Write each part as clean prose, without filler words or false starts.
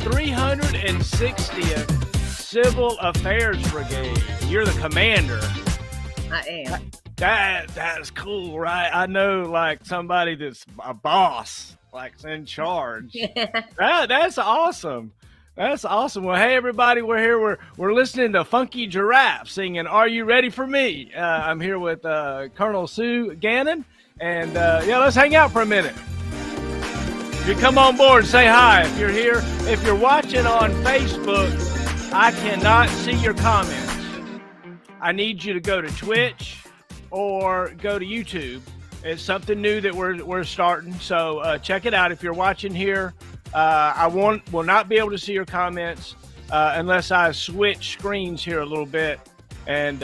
360th Civil Affairs Brigade. You're the commander. I am. That's cool, right? I know, like, somebody that's a boss, like, in charge. That's awesome. That's awesome. Well, hey, everybody, we're here. We're listening to Funky Giraffe singing "Are You Ready for Me?" I'm here with Colonel Sue Gannon, and let's hang out for a minute. If you come on board, say hi. If you're here, if you're watching on Facebook, I cannot see your comments. I need you to go to Twitch or go to YouTube. It's something new that we're starting, so check it out. If you're watching here, I will not be able to see your comments unless I switch screens here a little bit, and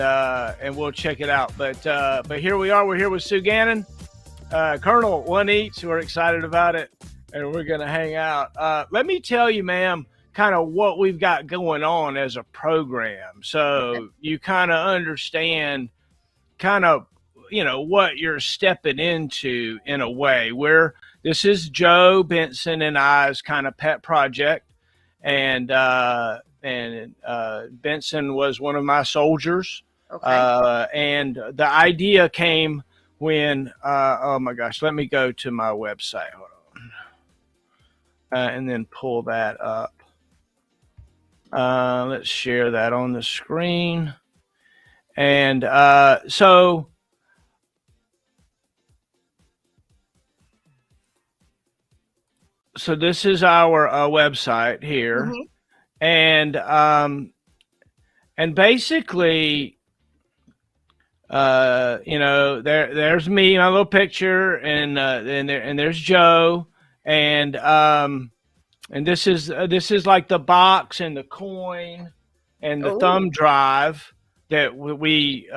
we'll check it out. But here we are. We're here with Sue Gannon, Colonel One Eats. We're excited about it, and we're gonna hang out. Let me tell you, ma'am, kind of what we've got going on as a program, so you kind of understand kind of, what you're stepping into in a way. This is Joe Benson and I's kind of pet project, and Benson was one of my soldiers. Okay. And the idea came when oh my gosh, let me go to my website. Hold on, and then pull that up. Let's share that on the screen. And so this is our website here. Mm-hmm. And basically, there's me, my little picture, and there's Joe, and this is like the box and the coin and the thumb drive that we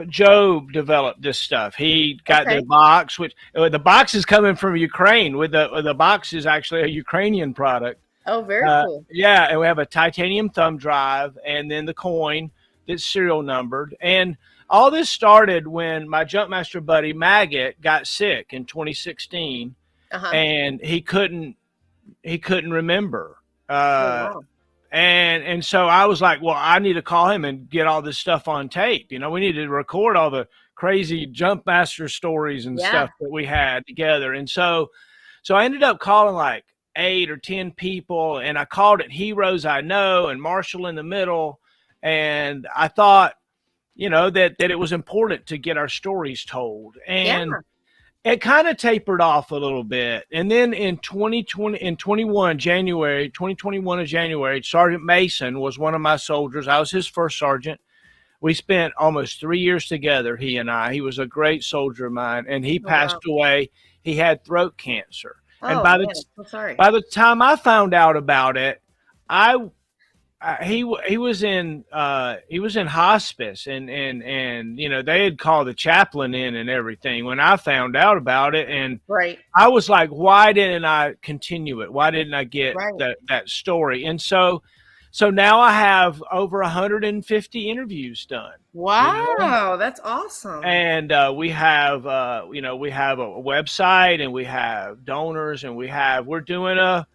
Joe developed this stuff. He got the box, which the box is coming from Ukraine. With the box is actually a Ukrainian product. Oh, very cool. Yeah, and we have a titanium thumb drive, and then the coin that's serial numbered. And all this started when my Jumpmaster buddy Maggot got sick in 2016, and he couldn't remember. Wow. And so I was like, well, I need to call him and get all this stuff on tape. We need to record all the crazy Jumpmaster stories and stuff that we had together. And so I ended up calling like 8 or 10 people, and I called it Heroes I Know and Marshall in the Middle. And I thought, that it was important to get our stories told. And it kind of tapered off a little bit. And then in 2021 of January, Sergeant Mason was one of my soldiers. I was his first sergeant. We spent almost 3 years together, he and I. He was a great soldier of mine, and he passed away. He had throat cancer. And by the time I found out about it, he was in hospice, and they had called the chaplain in and everything when I found out about it, and I was like, why didn't I continue it? Why didn't I get that story? And so now I have over 150 interviews done. Wow, that's awesome. And we have a website, and we have donors, and we're doing a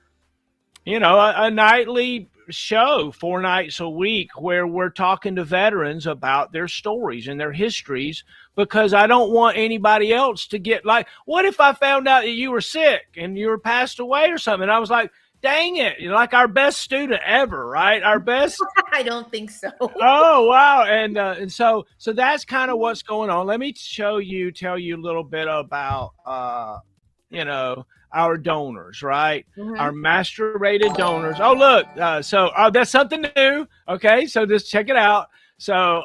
nightly show 4 nights a week where we're talking to veterans about their stories and their histories, because I don't want anybody else to get like, what if I found out that you were sick and you were passed away or something? And I was like, dang it, like our best student ever, right? Our best. I don't think so. Oh, wow. And so that's kind of what's going on. Let me tell you a little bit about our donors, right? Mm-hmm. Our master rated donors. Oh, look. So that's something new. Okay. So just check it out. So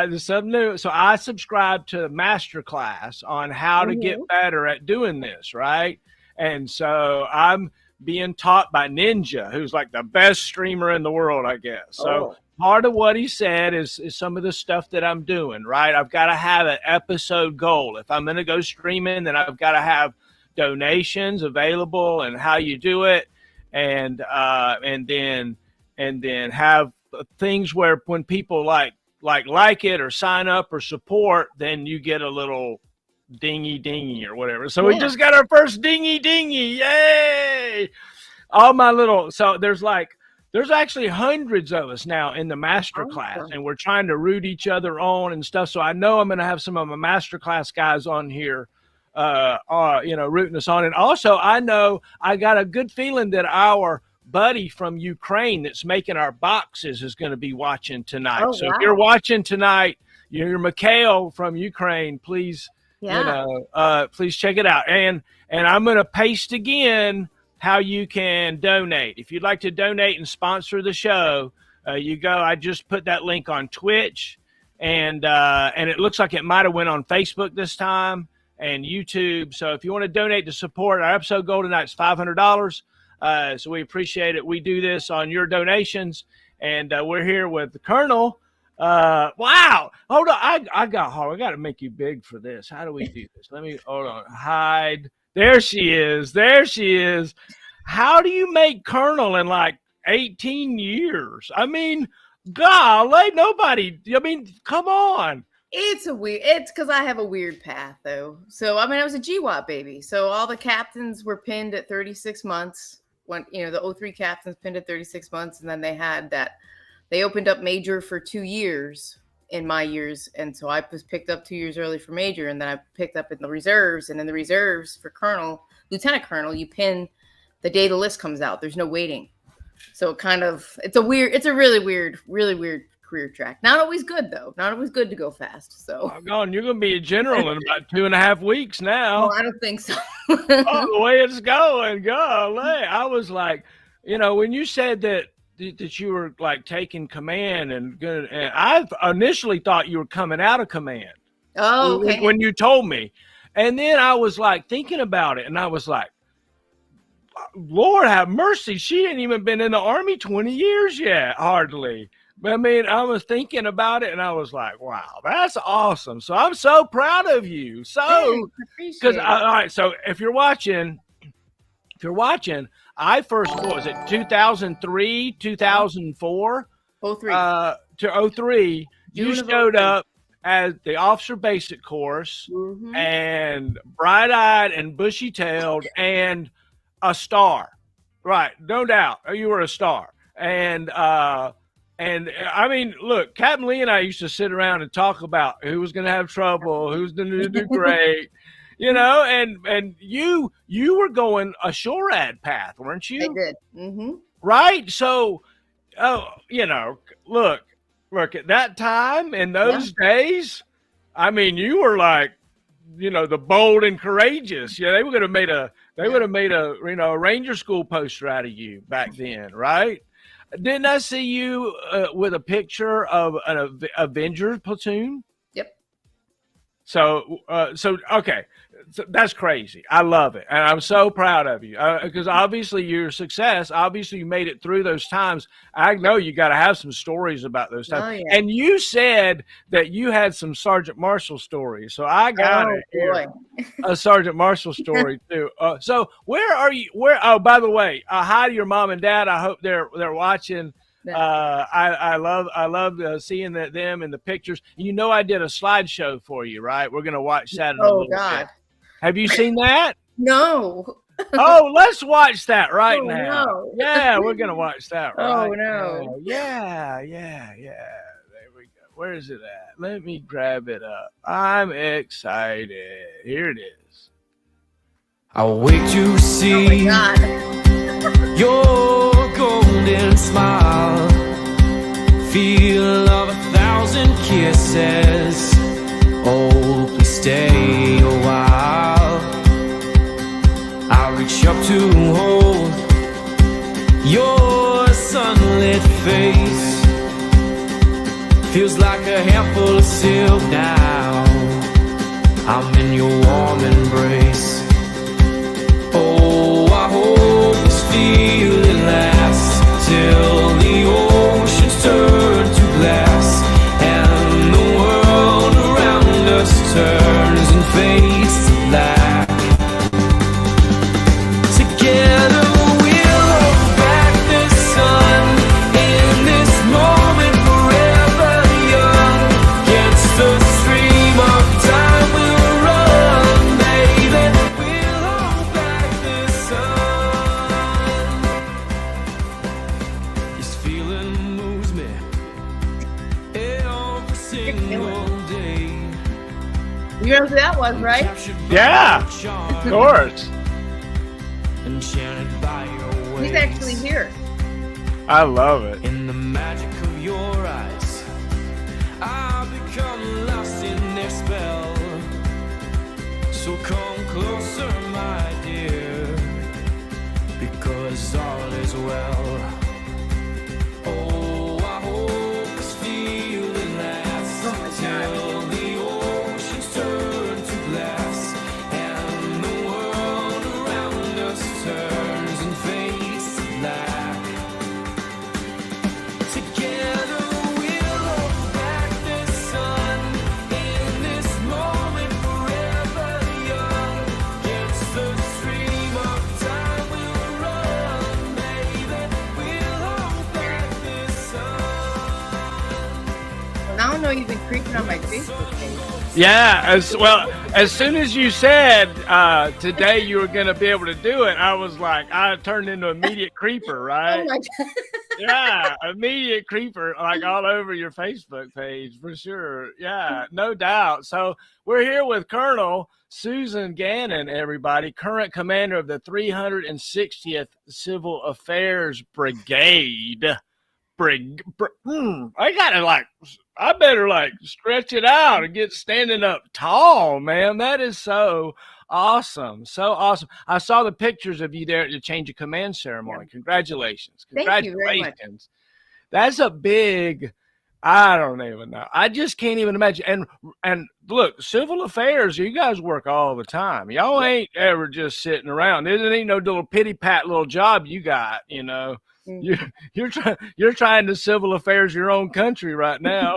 there's something new. So I subscribe to the master class on how to get better at doing this. Right. And so I'm being taught by Ninja, who's like the best streamer in the world, I guess. So part of what he said is some of the stuff that I'm doing, right? I've got to have an episode goal. If I'm going to go streaming, then I've got to have donations available and how you do it, and then have things where when people like it or sign up or support, then you get a little dingy or whatever. So we just got our first dingy. Yay. all my little. So there's actually hundreds of us now in the master class, Awesome. and we're trying to root each other on and stuff. So I know I'm going to have some of my master class guys on here, rooting us on. And also, I know I got a good feeling that our buddy from Ukraine that's making our boxes is going to be watching tonight. Oh, so wow. if you're watching tonight, you're Mikhail from Ukraine, please, Yeah. please check it out. And I'm going to paste again how you can donate. If you'd like to donate and sponsor the show, you go. I just put that link on Twitch, and it looks like it might have went on Facebook this time and YouTube. So if you want to donate to support our episode goal tonight, it's $500. So we appreciate it. We do this on your donations, and we're here with the Colonel. Wow. Hold on. I got to make you big for this. How do we do this? Let me, hold on. Hide. There she is. There she is. How do you make Colonel in like 18 years? I mean, golly, nobody, I mean, come on. It's because I have a weird path though. So, I mean, I was a GWAT baby. So all the captains were pinned at 36 months when, the 03 captains pinned at 36 months. And then they opened up major for 2 years in my years. And so I was picked up 2 years early for major. And then I picked up in the reserves, and in the reserves for lieutenant colonel, you pin the day the list comes out. There's no waiting. So it's a really weird career track. Not always good though. Not always good to go fast. So you're going to be a general in about 2.5 weeks now. No, I don't think so. The way it's going, golly. I was like, when you said that you were like taking command and I initially thought you were coming out of command. Oh, okay. When you told me. And then I was like thinking about it, and I was like, Lord have mercy, she ain't even been in the Army 20 years yet, hardly. But I mean, I was thinking about it, and I was like, wow, that's awesome. So I'm so proud of you. So, because all right, so if you're watching, I first, what was it, 2003, 2004? 03. To 03, you June of showed 03. up as the officer basic course, Mhm. and bright-eyed and bushy-tailed and a star. Right, no doubt. You were a star. And I mean, look, Captain Lee and I used to sit around and talk about who was going to have trouble, who's going to do great. And you were going a SHORAD path, weren't you? I did. Mm-hmm. Right? So, look, at that time, in those days, I mean, you were like, the bold and courageous. Yeah, they would have made a a Ranger School poster out of you back then, right? Didn't I see you with a picture of an Avenger platoon? Yep. So okay. So that's crazy. I love it. And I'm so proud of you because obviously your success, obviously you made it through those times. I know you got to have some stories about those times. Oh, yeah. And you said that you had some Sergeant Marshall stories. So I got a Sergeant Marshall story too. So where are you? Oh, by the way, hi to your mom and dad. I hope they're watching. I love seeing them in the pictures. I did a slideshow for you, right? We're going to watch that in a little bit. Have you seen that? No. Oh, let's watch that right now. No. Yeah, we're going to watch that right Oh, no. Yeah. There we go. Where is it at? Let me grab it up. I'm excited. Here it is. I wait to see your golden smile, feel of 1,000 kisses. Oh, please stay a while. I reach up to hold your sunlit face. Feels like a handful of silk now. I'm in your warm embrace. Oh, I hope this feeling lasts till the oceans turn to glass and the world around us turns and fades to black. Together we'll hold back the sun in this moment, forever young. Against the stream of time we'll run, baby. We'll hold back the sun. You know who that was, right? Yeah, of course. Enchanted by your ways. He's actually here. I love it. In the magic of your eyes, I've become lost in their spell. So come closer, my dear, because all is well. Oh, I hope this feeling lasts till the oceans turn to glass and the world around us turns and fades to black. Together we'll hold back the sun in this moment forever young. Against the stream of time we'll run, baby. We'll hold back the sun. Well, now I know you've been creeping on my Facebook page. Yeah, as soon as you said today you were going to be able to do it, I was like, I turned into an immediate creeper, Oh right? my God. Yeah, immediate creeper, like all over your Facebook page for sure. Yeah, no doubt. So we're here with Colonel Susan Gannon, everybody, current commander of the 360th Civil Affairs Brigade. I better stretch it out and get standing up tall, man. That is so awesome. So awesome. I saw the pictures of you there at the change of command ceremony. Congratulations. Thank you very much. Congratulations. That's a big, I don't even know. I just can't even imagine. And look, civil affairs, you guys work all the time. Y'all ain't ever just sitting around. There ain't no little pity pat little job you got, you know. You're trying to civil affairs your own country right now.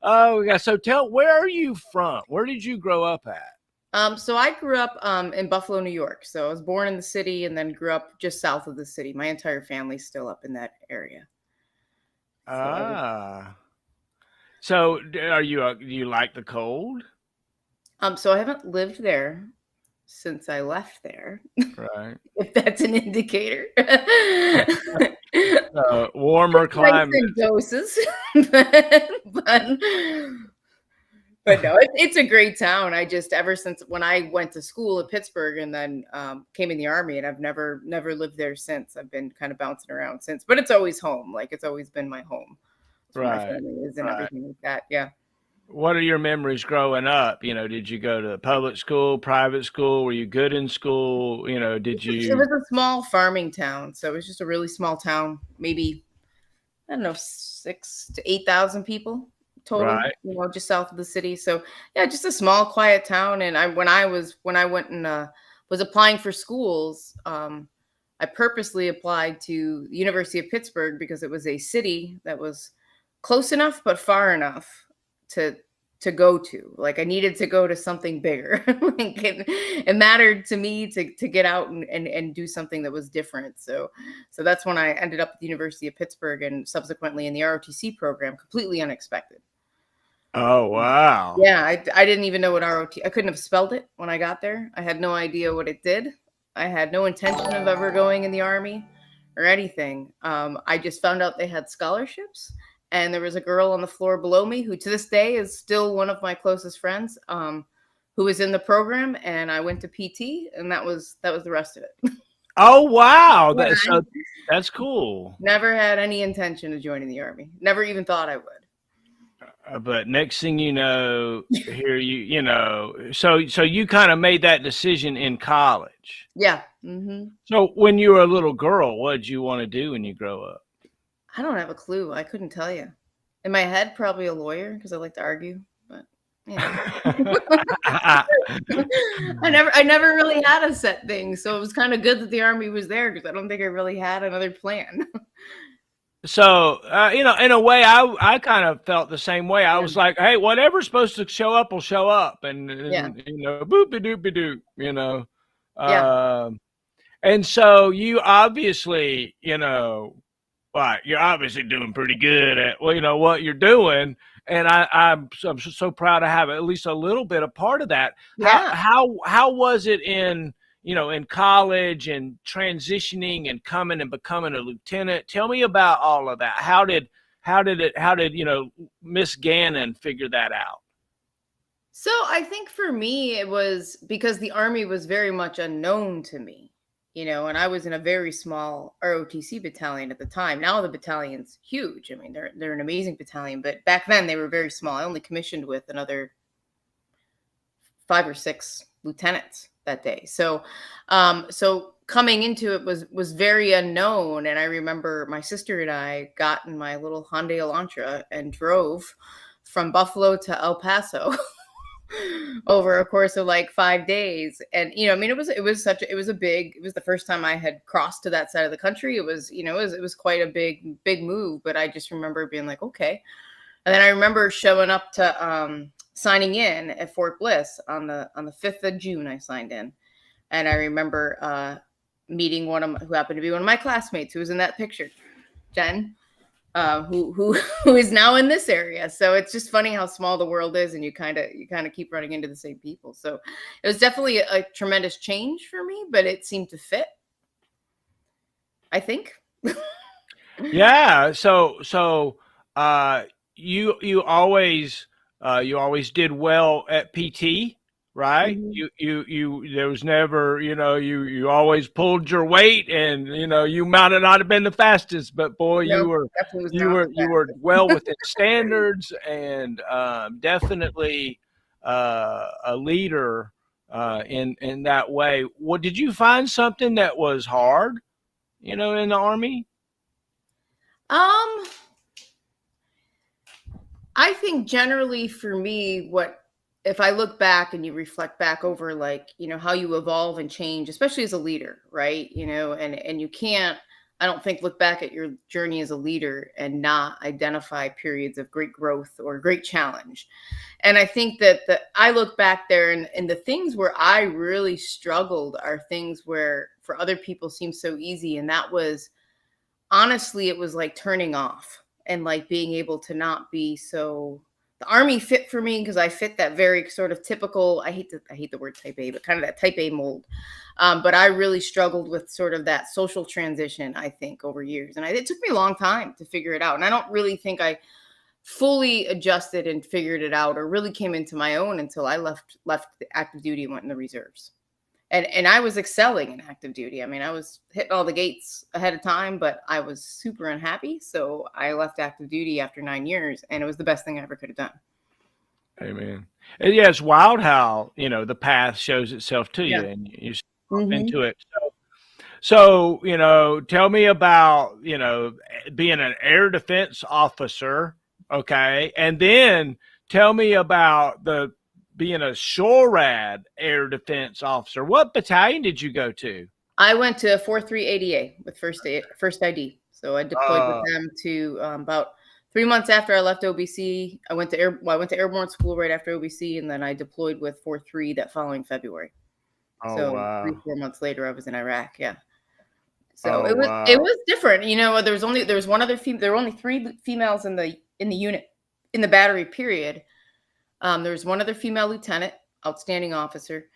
Oh yeah. So where are you from? Where did you grow up at? So I grew up in Buffalo, New York. So I was born in the city and then grew up just south of the city. My entire family's still up in that area. So do you like the cold? So I haven't lived there since I left there. Right. If that's an indicator. Warmer climate. In doses. But no, it's a great town. I just, ever since when I went to school at Pittsburgh and then came in the Army, and I've never lived there since. I've been kind of bouncing around since, but it's always home. Like, it's always been my home. That's where my family is and everything like that. Yeah. What are your memories growing up? You know, did you go to public school, private school? Were you good in school? You know, did you? It was a small farming town. So it was just a really small town, maybe, I don't know, 6,000 to 8,000 people total, Right. You know, just south of the city. So yeah, just a small, quiet town. And when I went and was applying for schools, I purposely applied to the University of Pittsburgh because it was a city that was close enough but far enough to go to. Like, I needed to go to something bigger. It mattered to me to get out and do something that was different. So that's when I ended up at the University of Pittsburgh and subsequently in the ROTC program, completely unexpected. Oh, wow. Yeah, I didn't even know what ROT. I couldn't have spelled it when I got there. I had no idea what it did. I had no intention of ever going in the Army or anything. I just found out they had scholarships. And there was a girl on the floor below me who to this day is still one of my closest friends, who was in the program. And I went to PT, and that was the rest of it. Oh, wow. That's cool. Never had any intention of joining the Army. Never even thought I would. But next thing you know, so you kind of made that decision in college. Yeah. Mm-hmm. So when you were a little girl, what did you want to do when you grow up? I don't have a clue. I couldn't tell you. In my head, probably a lawyer because I like to argue. But I never really had a set thing, so it was kind of good that the Army was there because I don't think I really had another plan. So in a way, I kind of felt the same way. I was like, hey, whatever's supposed to show up will show up, and boopy doopy doop, And so you obviously, you're obviously doing pretty good at what you're doing, and I'm so proud to have at least a little bit of part of that. Yeah. How was it in college and transitioning and coming and becoming a lieutenant? Tell me about all of that. How did how did Miss Gannon figure that out? So I think for me, it was because the Army was very much unknown to me, and I was in a very small ROTC battalion at the time. Now the battalion's huge. I mean, they're an amazing battalion, but back then they were very small. I only commissioned with another 5 or 6 lieutenants that day. So coming into it was very unknown. And I remember my sister and I got in my little Hyundai Elantra and drove from Buffalo to El Paso over a course of like 5 days. And, I mean, it was the first time I had crossed to that side of the country. It was quite a big move, but I just remember being like, okay. And then I remember showing up to, signing in at Fort Bliss on the 5th of June. I signed in, and I remember meeting who happened to be one of my classmates who was in that picture, Jen, who is now in this area. So it's just funny how small the world is, and you kind of keep running into the same people. So it was definitely a tremendous change for me, but it seemed to fit, I think. Yeah. So you always did well at PT, right? Mm-hmm. You there was never, you always pulled your weight, and you might have not have been the fastest, but boy, No, definitely was not the you were fastest. well within standards, and definitely a leader in that way. What did you find something that was hard, in the Army? Um, I think generally for me, if I look back and you reflect back over, like, how you evolve and change, especially as a leader, right? And you can't, I don't think, look back at your journey as a leader and not identify periods of great growth or great challenge. And I think that I look back there, and the things where I really struggled are things where for other people seem so easy. And that was, honestly, it was like turning off and like being able to not be so. The Army fit for me because I fit that very sort of typical, I hate the word type A, but kind of that type A mold. But I really struggled with sort of that social transition, I think, over years. And it took me a long time to figure it out. And I don't really think I fully adjusted and figured it out or really came into my own until I left the active duty and went in the reserves. And I was excelling in active duty. I mean, I was hitting all the gates ahead of time, but I was super unhappy. So I left active duty after 9 years, and it was the best thing I ever could have done. Amen. And yeah, it's wild how, the path shows itself to you, Yeah. and you step Mm-hmm. into it. So, tell me about, being an air defense officer. Okay. And then tell me about being a SHORAD air defense officer. What battalion did you go to? I went to 4-3 ADA with first ID. So I deployed with them to about 3 months after I left OBC. I went to airborne school right after OBC, and then I deployed with 4-3 that following February. Oh, So wow. 3-4 months later, I was in Iraq. Yeah. So Oh, it wow. was different. There was one other there were only 3 females in the unit, in the battery period. There was one other female lieutenant, outstanding officer.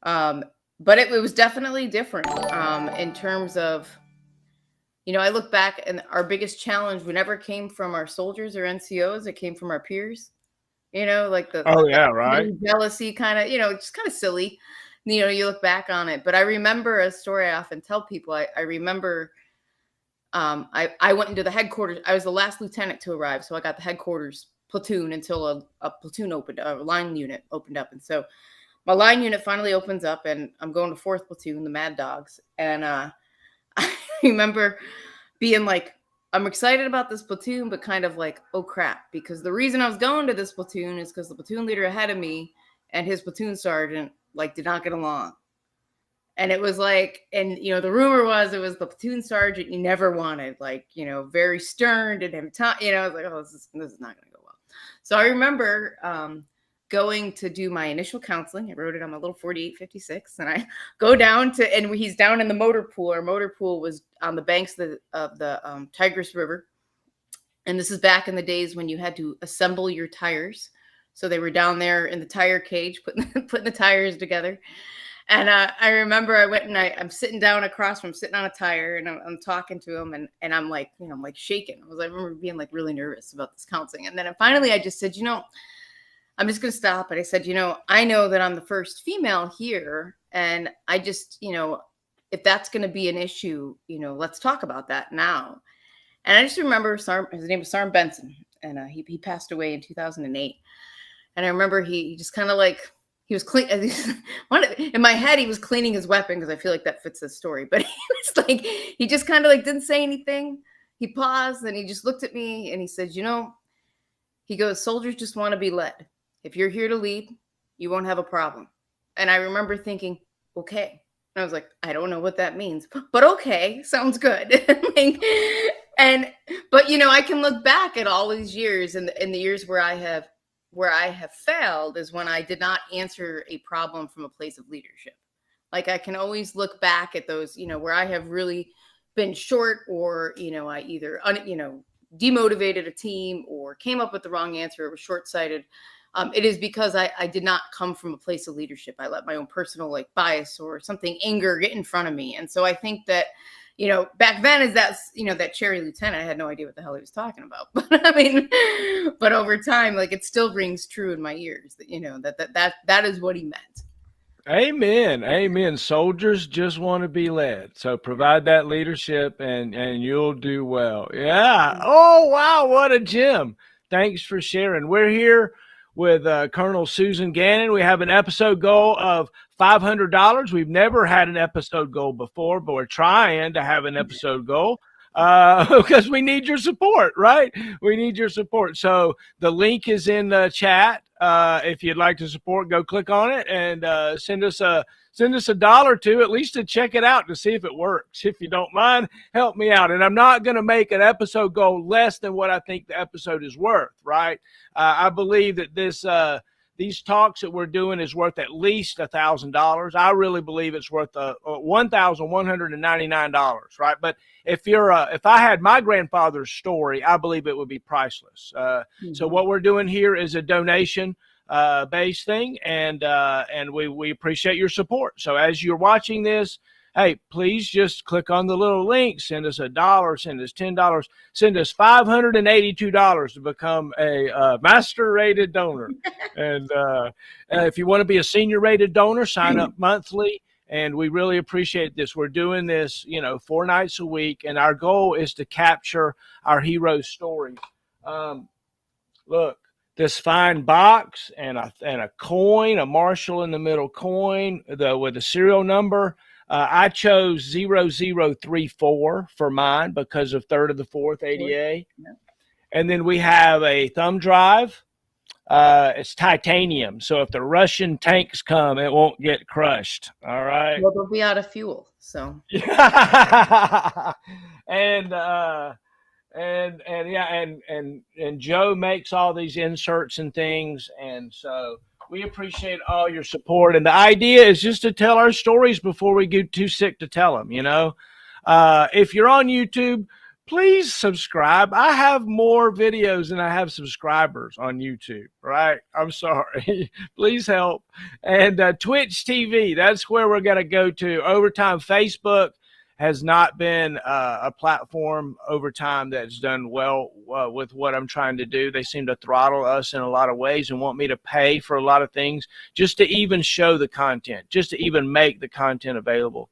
But it was definitely different in terms of, I look back, and our biggest challenge never came from our soldiers or NCOs. It came from our peers, like right. jealousy kind of, just kind of silly. You look back on it. But I remember a story I often tell people. I remember I went into the headquarters. I was the last lieutenant to arrive. So I got the headquarters platoon until a platoon opened, a line unit opened up. And so my line unit finally opens up, and I'm going to 4th platoon, the Mad Dogs. And I remember being like, I'm excited about this platoon, but kind of like, oh crap, because the reason I was going to this platoon is because the platoon leader ahead of me and his platoon sergeant did not get along. And it was like, and the rumor was it was the platoon sergeant you never wanted, very stern, didn't have time. I was like, oh, this is not going to go well. So I remember going to do my initial counseling. I wrote it on my little 4856, and I go down and he's down in the motor pool. Our motor pool was on the banks of the Tigris River. And this is back in the days when you had to assemble your tires. So they were down there in the tire cage, putting the tires together. And I remember I went and I'm sitting down across from sitting on a tire, and I'm talking to him, and I'm like, I'm like shaking. I remember being like really nervous about this counseling. And then finally I just said, I'm just going to stop. And I said, I know that I'm the first female here. And I just, if that's going to be an issue, let's talk about that now. And I just remember his name was Sarm Benson. And he passed away in 2008. And I remember he just kind of like, he was clean. In my head, he was cleaning his weapon because I feel like that fits the story. But he was like, he just kind of like didn't say anything. He paused and he just looked at me and he said, he goes, soldiers just want to be led. If you're here to lead, you won't have a problem. And I remember thinking, okay. And I was like, I don't know what that means, but okay, sounds good. But I can look back at all these years and the years where I have failed is when I did not answer a problem from a place of leadership. Like I can always look back at those, where I have really been short or, I either, demotivated a team or came up with the wrong answer or was short-sighted. It is because I did not come from a place of leadership. I let my own personal bias or something, anger get in front of me. And so I think that, back then is that, that cherry lieutenant, I had no idea what the hell he was talking about. But but over time, it still rings true in my ears that, that is what he meant. Amen. Amen. Soldiers just want to be led. So provide that leadership and you'll do well. Yeah. Oh, wow. What a gem. Thanks for sharing. We're here with Colonel Susan Gannon. We have an episode goal of $500. We've never had an episode goal before, but we're trying to have an episode goal because we need your support, right? We need your support. So the link is in the chat. If you'd like to support, go click on it and send us a $1 or $2, at least to check it out to see if it works. If you don't mind, help me out. And I'm not going to make an episode goal less than what I think the episode is worth, right? I believe that these talks that we're doing is worth at least $1,000. I really believe it's worth $1,199, right? But if I had my grandfather's story, I believe it would be priceless. So what we're doing here is a donation based thing, and we appreciate your support. So as you're watching this, hey, please just click on the little link, send us $1, send us $10, send us $582 to become a master rated donor. And if you want to be a senior rated donor, sign up monthly. And we really appreciate this. We're doing this, 4 nights a week, and our goal is to capture our heroes' stories. Look, this fine box and a coin, a Marshall in the middle coin with a serial number. I chose 0034 for mine because of 3rd of the 4th ADA. Yeah. And then we have a thumb drive. It's titanium. So if the Russian tanks come, it won't get crushed. All right. Well, they'll be out of fuel. So. And Joe makes all these inserts and things. And so we appreciate all your support. And the idea is just to tell our stories before we get too sick to tell them, If you're on YouTube, please subscribe. I have more videos than I have subscribers on YouTube, right? I'm sorry. Please help. And Twitch TV, that's where we're going to go to. Over time, Facebook has not been a platform over time that's done well with what I'm trying to do. They seem to throttle us in a lot of ways and want me to pay for a lot of things just to even show the content, just to even make the content available.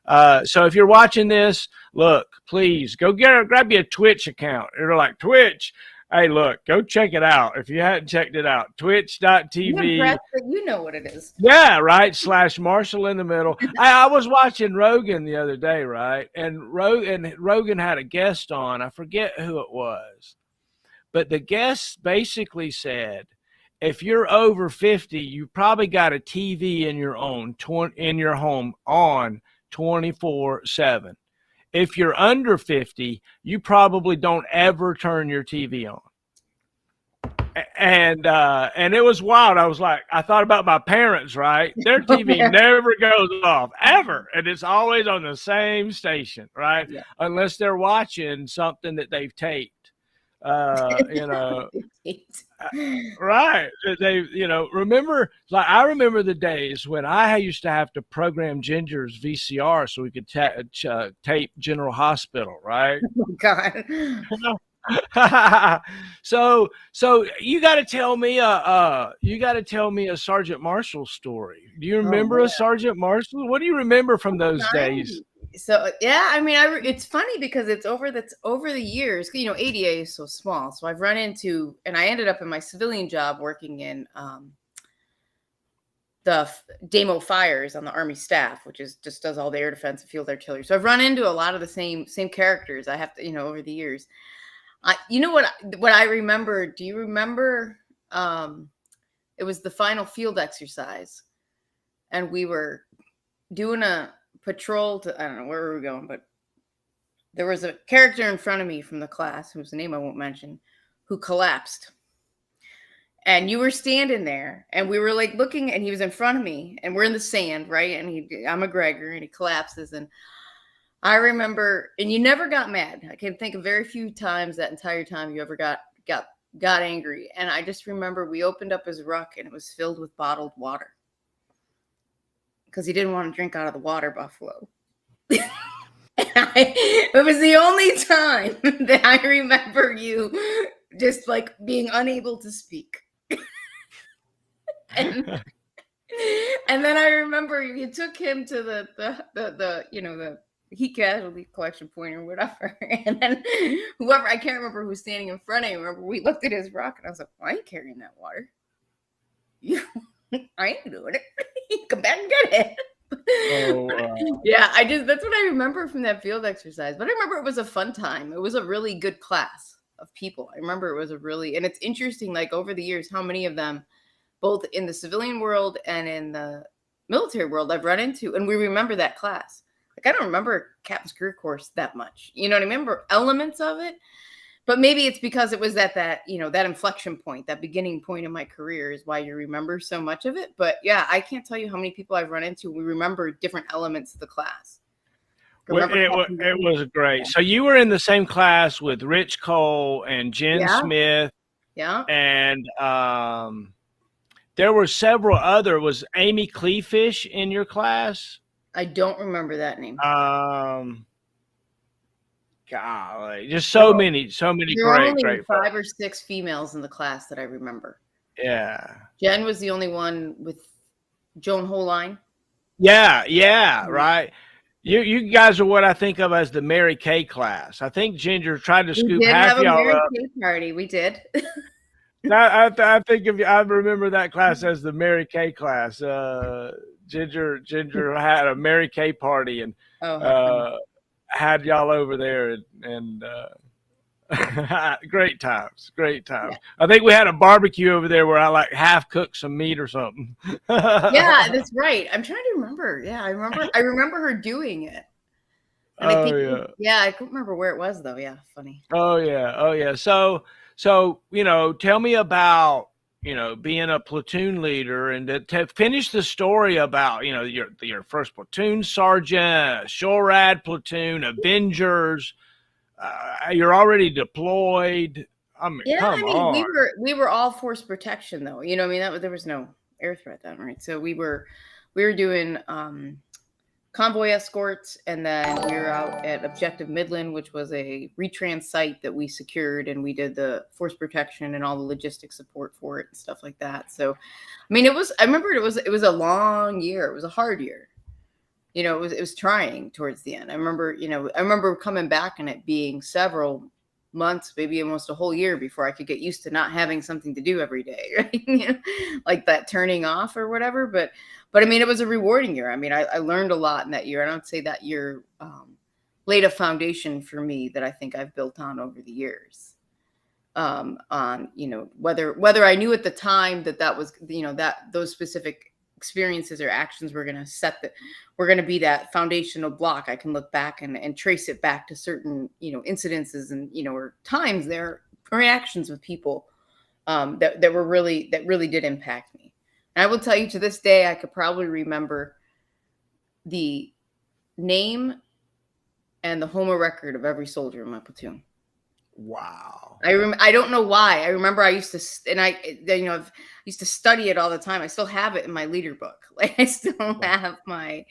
So if you're watching this, look, please go grab you a Twitch account. You're like, Twitch? Hey, look, go check it out. If you hadn't checked it out, twitch.tv. You know what it is. Yeah, right. / Marshall in the middle. I was watching Rogan the other day, right? And Rogan had a guest on. I forget who it was. But the guest basically said, if you're over 50, you probably got a TV in your home on 24/7. If you're under 50, you probably don't ever turn your TV on. And it was wild. I was like, I thought about my parents, right? Their TV never goes off ever. And it's always on the same station, right? Yeah. Unless they're watching something that they've taped. You know, right. They, you know, remember, like, I remember the days when I used to have to program Ginger's VCR so we could tape General Hospital, right? Oh, God. So you got to tell me a Sergeant Marshall story. Do you Oh, remember a Sergeant Marshall? What do you remember from those days? So yeah, I mean, it's funny because it's over the years. You know, ADA is so small, so I've run into, and I ended up in my civilian job working in the Damo Fires on the Army staff, which is just does all the air defense and field artillery. So I've run into a lot of the same characters. I have to, you know, over the years. You know what I remember? Do you remember? It was the final field exercise, and we were doing a patrol to, I don't know where we were going, but there was a character in front of me from the class, whose name I won't mention, who collapsed. And you were standing there, and we were like looking, and he was in front of me, and we're in the sand, right? And I'm a Gregor, and he collapses, and I remember, and you never got mad. I can think of very few times that entire time you ever got angry. And I just remember we opened up his ruck, and it was filled with bottled water because he didn't want to drink out of the water buffalo. It was the only time that I remember you just like being unable to speak. and then I remember you took him to the you know, the heat casualty collection point or whatever. And then whoever, I can't remember who's standing in front of him. Remember, we looked at his rock and I was like, I ain't carrying that water. I ain't doing it. Come back and get it. Yeah, that's what I remember from that field exercise. But I remember it was a fun time. It was a really good class of people. I remember it was and it's interesting, like over the years, how many of them, both in the civilian world and in the military world, I've run into, and we remember that class. Like, I don't remember Captain's Career Course that much. You know what I remember? Elements of it. But maybe it's because it was that you know, that inflection point, that beginning point in my career is why you remember so much of it. But yeah, I can't tell you how many people I've run into. We remember different elements of the class. It was great. So you were in the same class with Rich Cole and Jen Smith. Yeah. And there were several other. Was Amy Cleefish in your class? I don't remember that name. Golly, just so many there were only 5 or 6 females in the class that I remember. Yeah. Jen was the only one with Joan Holine. Yeah, right. You guys are what I think of as the Mary Kay class. I think Ginger tried to scoop half y'all up. Mary Kay party. We did. I think I remember that class as the Mary Kay class. Ginger had a Mary Kay party and had y'all over there and great times. Yeah. I think we had a barbecue over there where I like half cooked some meat or something. Yeah, that's right. I'm trying to remember. Yeah, I remember her doing it. And I couldn't remember where it was though. Yeah, funny. Oh yeah. So, you know, tell me about, you know, being a platoon leader and to finish the story about, you know, your first platoon sergeant, SHORAD platoon, Avengers. You're already deployed. I mean, come on. We were all force protection though. You know, I mean, there was no air threat then, right? So we were doing convoy escorts, and then we were out at Objective Midland, which was a retrans site that we secured, and we did the force protection and all the logistics support for it and stuff like that. So, I mean, I remember it was a long year. It was a hard year. You know, it was trying towards the end. I remember coming back and it being several months, maybe almost a whole year before I could get used to not having something to do every day, right? You know, like that turning off or whatever. But I mean, it was a rewarding year. I mean, I learned a lot in that year. And I would say that year laid a foundation for me that I think I've built on over the years. On, you know, whether I knew at the time that was, you know, that those specific experiences or actions were going to be that foundational block. I can look back and trace it back to certain, you know, incidences and, you know, or times there, reactions with people that really did impact me. And I will tell you, to this day, I could probably remember the name and the HOMA record of every soldier in my platoon. Wow. I don't know why. I remember I used to, and I used to study it all the time. I still have it in my leader book. Like I still have my,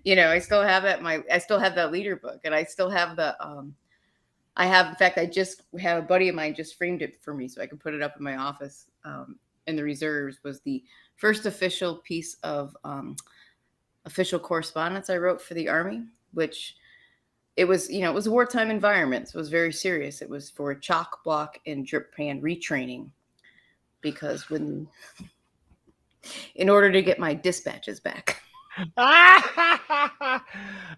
I still have that leader book, and I still have in fact, I just have a buddy of mine just framed it for me so I can put it up in my office. In the reserves was the first official piece of official correspondence I wrote for the Army, which it was a wartime environment. So it was very serious. It was for chalk block and drip pan retraining, because in order to get my dispatches back. Oh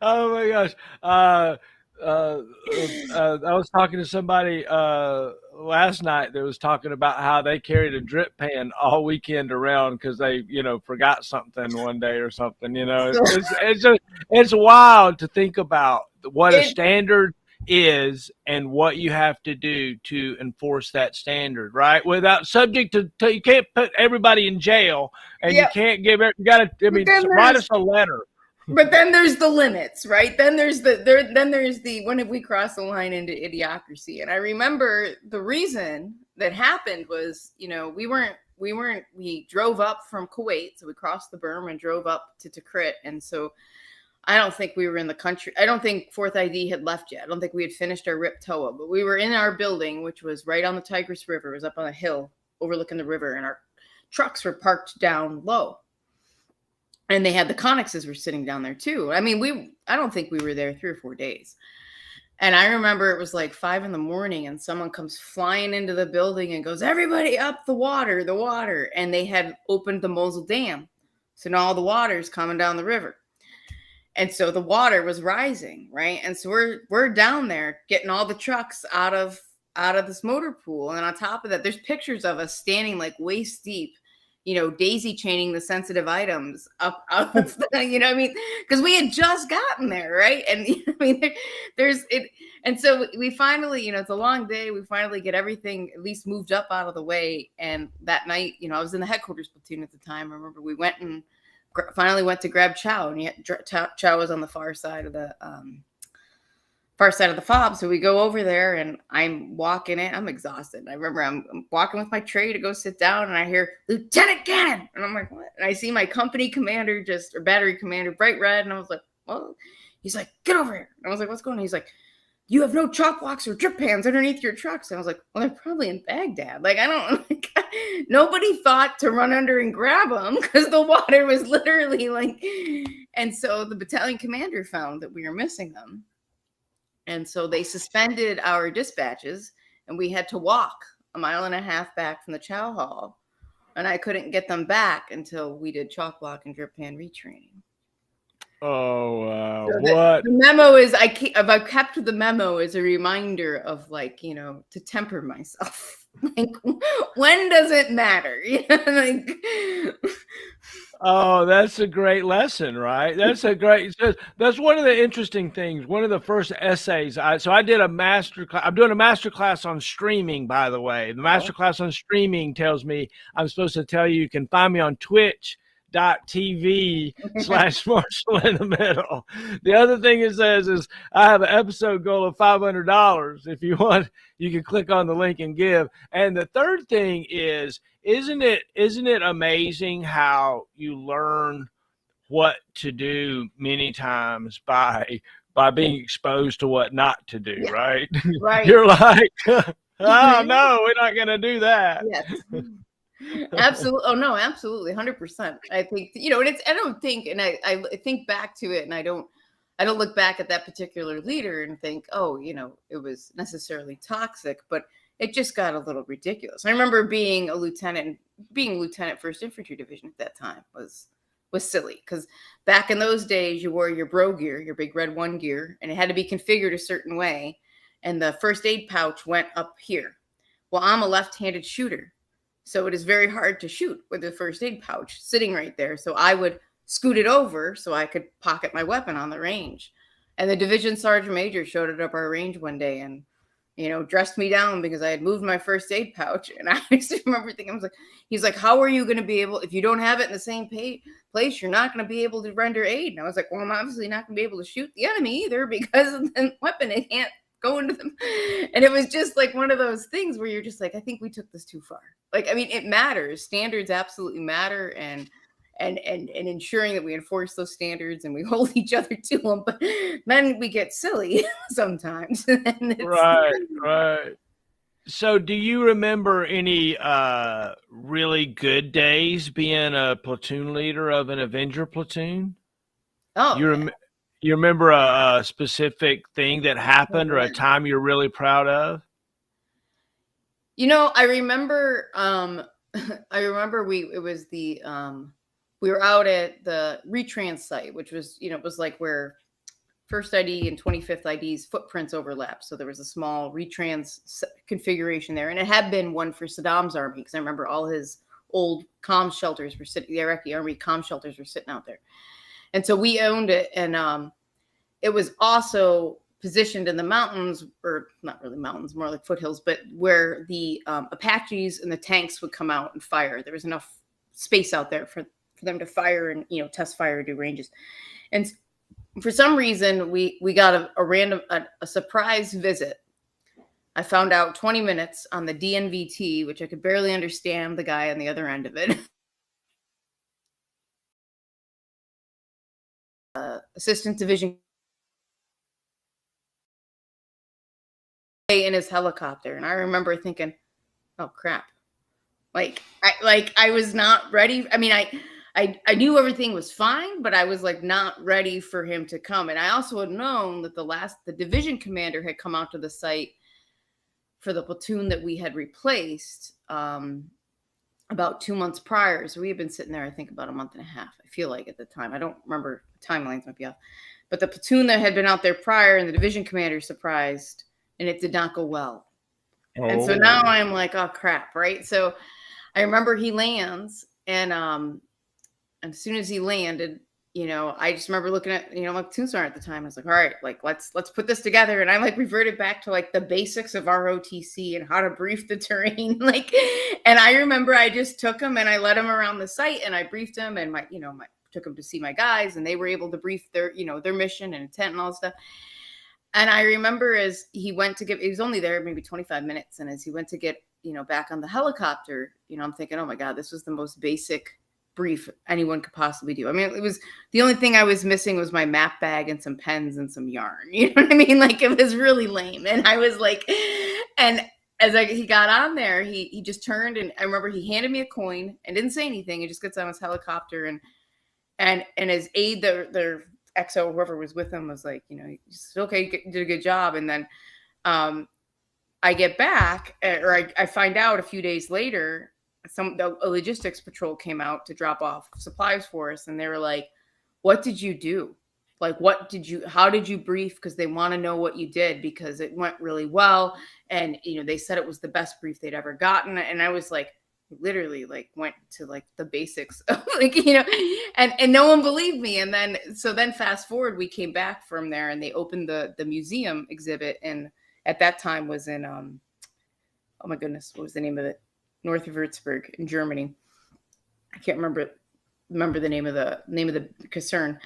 my gosh. I was talking to somebody last night that was talking about how they carried a drip pan all weekend around because they, forgot something one day or something. It's wild to think about what a standard is and what you have to do to enforce that standard, right? Without subject to you can't put everybody in jail, and you can't give it. You got to write us a letter. But then there's the limits, right? Then there's the when have we crossed the line into idiocracy? And I remember the reason that happened was, we drove up from Kuwait, so we crossed the berm and drove up to Tikrit, and so I don't think we were in the country. I don't think 4th ID had left yet. I don't think we had finished our RIP TOA, but we were in our building, which was right on the Tigris River. It was up on a hill overlooking the river, and our trucks were parked down low. And they had the Connexes were sitting down there too. I mean, I don't think we were there 3 or 4 days. And I remember it was like 5 a.m, and someone comes flying into the building and goes, "Everybody up, the water." And they had opened the Mosul Dam. So now all the water is coming down the river. And so the water was rising, right? And so we're down there getting all the trucks out of this motor pool. And on top of that, there's pictures of us standing like waist deep, daisy chaining the sensitive items up out of the, because we had just gotten there, right? And there's it. And so we finally, it's a long day. We finally get everything at least moved up out of the way. And that night, I was in the headquarters platoon at the time. I remember we finally went to grab Chow, and Chow was on the far side of the fob. So we go over there, and I'm walking in. I'm exhausted. I remember I'm walking with my tray to go sit down, and I hear Lieutenant Gannon, and I'm like, what? And I see my company commander, or battery commander, bright red, and I was like, well, he's like, get over here. And I was like, what's going on? He's like, you have no chalk blocks or drip pans underneath your trucks. And I was like, well, they're probably in Baghdad. Like, nobody thought to run under and grab them because the water was literally like, and so the battalion commander found that we were missing them. And so they suspended our dispatches, and we had to walk 1.5 miles back from the chow hall. And I couldn't get them back until we did chalk block and drip pan retraining. Oh, wow. So What? The memo is, I've kept the memo as a reminder of to temper myself. Like, when does it matter? Oh, that's a great lesson, right? That's one of the interesting things. One of the first essays. I did a master class. I'm doing a master class on streaming, by the way. The master class on streaming tells me I'm supposed to tell you can find me on twitch.tv/Marshall in the Middle. The other thing it says is I have an episode goal of $500. If you want, you can click on the link and give. And the third thing is, isn't it amazing how you learn what to do many times by being exposed to what not to do, right? Right. You're like, oh no, we're not going to do that. Yes. Absolutely. Oh no, absolutely. 100%. I think, and I think back to it, and I don't look back at that particular leader and think, oh, it was necessarily toxic, but it just got a little ridiculous. I remember being lieutenant 1st Infantry Division at that time was silly, because back in those days you wore your bro gear, your big red 1 gear, and it had to be configured a certain way, and the first aid pouch went up here. Well, I'm a left-handed shooter, so it is very hard to shoot with the first aid pouch sitting right there. So I would scoot it over so I could pocket my weapon on the range. And the division sergeant major showed up our range one day and dressed me down because I had moved my first aid pouch. And I just remember thinking, he's like, how are you going to be able, if you don't have it in the same place, you're not going to be able to render aid. And I was like, well, I'm obviously not going to be able to shoot the enemy either because of the weapon. It can't going to them. And it was just like one of those things where you're just like, I think we took this too far. Like, I mean, it matters. Standards absolutely matter. And ensuring that we enforce those standards and we hold each other to them. But then we get silly sometimes. Right. So do you remember any really good days being a platoon leader of an Avenger platoon? Oh, You remember a specific thing that happened or a time you're really proud of? I remember we were out at the retrans site, which was, it was like where first ID and 25th ID's footprints overlap. So there was a small retrans configuration there. And it had been one for Saddam's army, because I remember all his old comm shelters were sitting, the Iraqi army comm shelters were sitting out there. And so we owned it. And it was also positioned in the mountains, or not really mountains, more like foothills, but where the Apaches and the tanks would come out and fire. There was enough space out there for them to fire and, test fire, do ranges. And for some reason, we got a surprise visit. I found out 20 minutes on the DNVT, which I could barely understand the guy on the other end of it. Assistant Division in his helicopter. And I remember thinking, oh crap. I was not ready. I mean, I knew everything was fine, but I was like not ready for him to come. And I also had known that the division commander had come out to the site for the platoon that we had replaced about 2 months prior. So we had been sitting there, I think, about a month and a half, I feel like, at the time. I don't remember, timelines might be off. But the platoon that had been out there prior and the division commander surprised, and it did not go well. Oh. And so now I'm like, oh crap, right? So I remember he lands, and as soon as he landed, I just remember looking at, my platoon sergeant at the time. I was like, all right, like, let's put this together. And I like reverted back to like the basics of ROTC and how to brief the terrain. And I remember I just took him and I led him around the site and I briefed him, and took him to see my guys, and they were able to brief their mission and intent and all this stuff. And I remember as he went to he was only there maybe 25 minutes. And as he went to get, back on the helicopter, I'm thinking, oh my God, this was the most basic brief anyone could possibly do. I mean, it was the only thing I was missing was my map bag and some pens and some yarn. You know what I mean? Like, it was really lame. And I was like, and as he got on there, he just turned, and I remember he handed me a coin and didn't say anything. He just gets on his helicopter, and his aide, their XO, whoever was with him, was like, okay, you did a good job. And then I get back, or I find out a few days later, a logistics patrol came out to drop off supplies for us. And they were like, what did you do? Like, how did you brief? Because they want to know what you did, because it went really well. And, they said it was the best brief they'd ever gotten. And I was like, literally went to the basics of and no one believed me. And then fast forward, we came back from there, and they opened the museum exhibit. And at that time was in, oh my goodness, what was the name of it? North of Würzburg in Germany. I can't remember the name of the concern,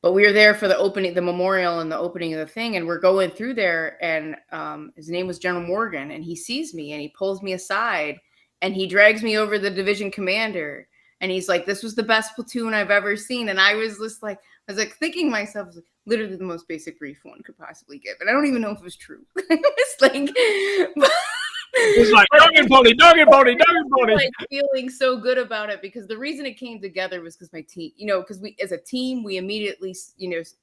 but we were there for the opening, the memorial, and the opening of the thing. And we're going through there, and his name was General Morgan, and he sees me and he pulls me aside and he drags me over the division commander. And he's like, this was the best platoon I've ever seen. And I was just like, thinking to myself, literally the most basic brief one could possibly give. And I don't even know if it was true. It's like, it's like dog and pony. Like feeling so good about it, because the reason it came together was because my team, because we, as a team, we immediately,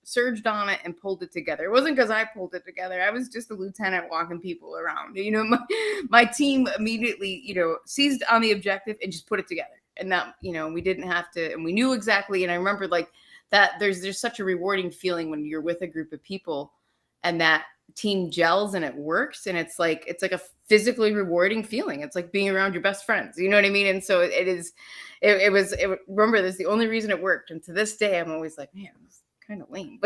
surged on it and pulled it together. It wasn't because I pulled it together. I was just a lieutenant walking people around. My team immediately, seized on the objective and just put it together. And that, we didn't have to, and we knew exactly. And I remember that there's such a rewarding feeling when you're with a group of people and that team gels and it works, and it's like a physically rewarding feeling. It's like being around your best friends, you know what I mean? And so remember, this is the only reason it worked. And to this day, I'm always like, man, kind of lame.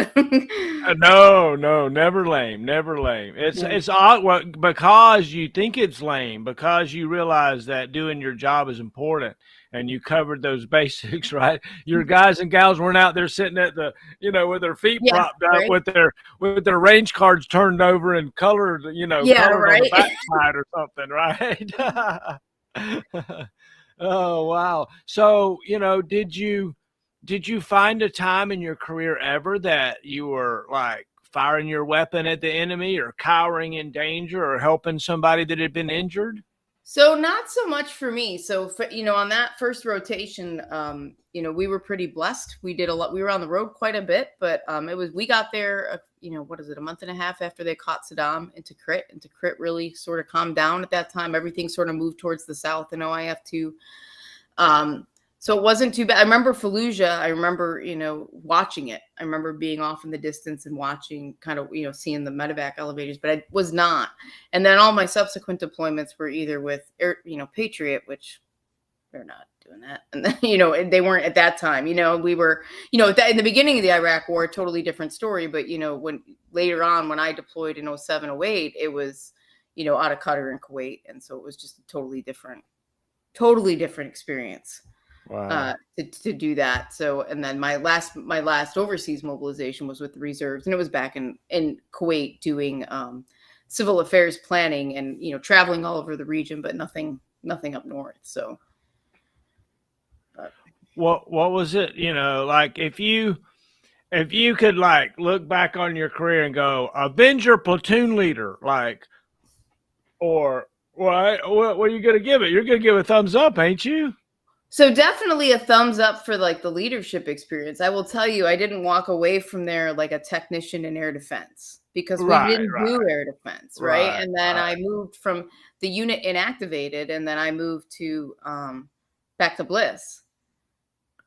No, never lame, never lame. It's odd because you think it's lame because you realize that doing your job is important and you covered those basics, right? Your guys and gals weren't out there sitting at the with their feet Yeah, propped up right. with their range cards turned over and colored, Yeah, colored on the right. backside or something, right? Oh, wow. So, did you find a time in your career ever that you were like firing your weapon at the enemy or cowering in danger or helping somebody that had been injured? So not so much for me. So on that first rotation, we were pretty blessed. We did a lot. We were on the road quite a bit, but we got there. What is it? A month and a half after they caught Saddam into Crit, and Crit really sort of calmed down at that time. Everything sort of moved towards the south in OIF too. So it wasn't too bad. I remember Fallujah. I remember, watching it. I remember being off in the distance and watching kind of, seeing the medevac elevators, but I was not. And then all my subsequent deployments were either with, Patriot, which they're not doing that. And then, they weren't at that time, we were, in the beginning of the Iraq war, totally different story. But, when later on, when I deployed in 07, 08, it was, out of Qatar and Kuwait. And so it was just a totally different experience. Wow. To do that. So, and then my last overseas mobilization was with the reserves, and it was back in Kuwait doing civil affairs planning and traveling all over the region, but nothing up north. So, What was it? Like if you could like look back on your career and go, Avenger platoon leader, like, or what are you gonna give it? You're gonna give a thumbs up, ain't you? So definitely a thumbs up for like the leadership experience. I will tell you, I didn't walk away from there like a technician in air defense because we Right, didn't right, do air defense, right? right, And then right. I moved from the unit inactivated, and then I moved to back to Bliss,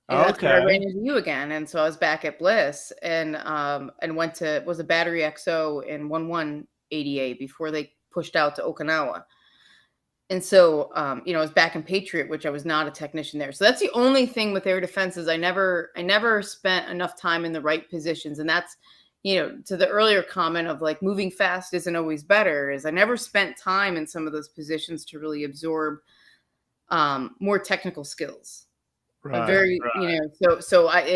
and that's where I ran Okay. into you again. And so I was back at Bliss and was a battery XO in 1188 before they pushed out to Okinawa. And so, I was back in Patriot, which I was not a technician there. So that's the only thing with air defense is I never spent enough time in the right positions. And that's, to the earlier comment of like moving fast isn't always better, is I never spent time in some of those positions to really absorb more technical skills. A Right, very, right.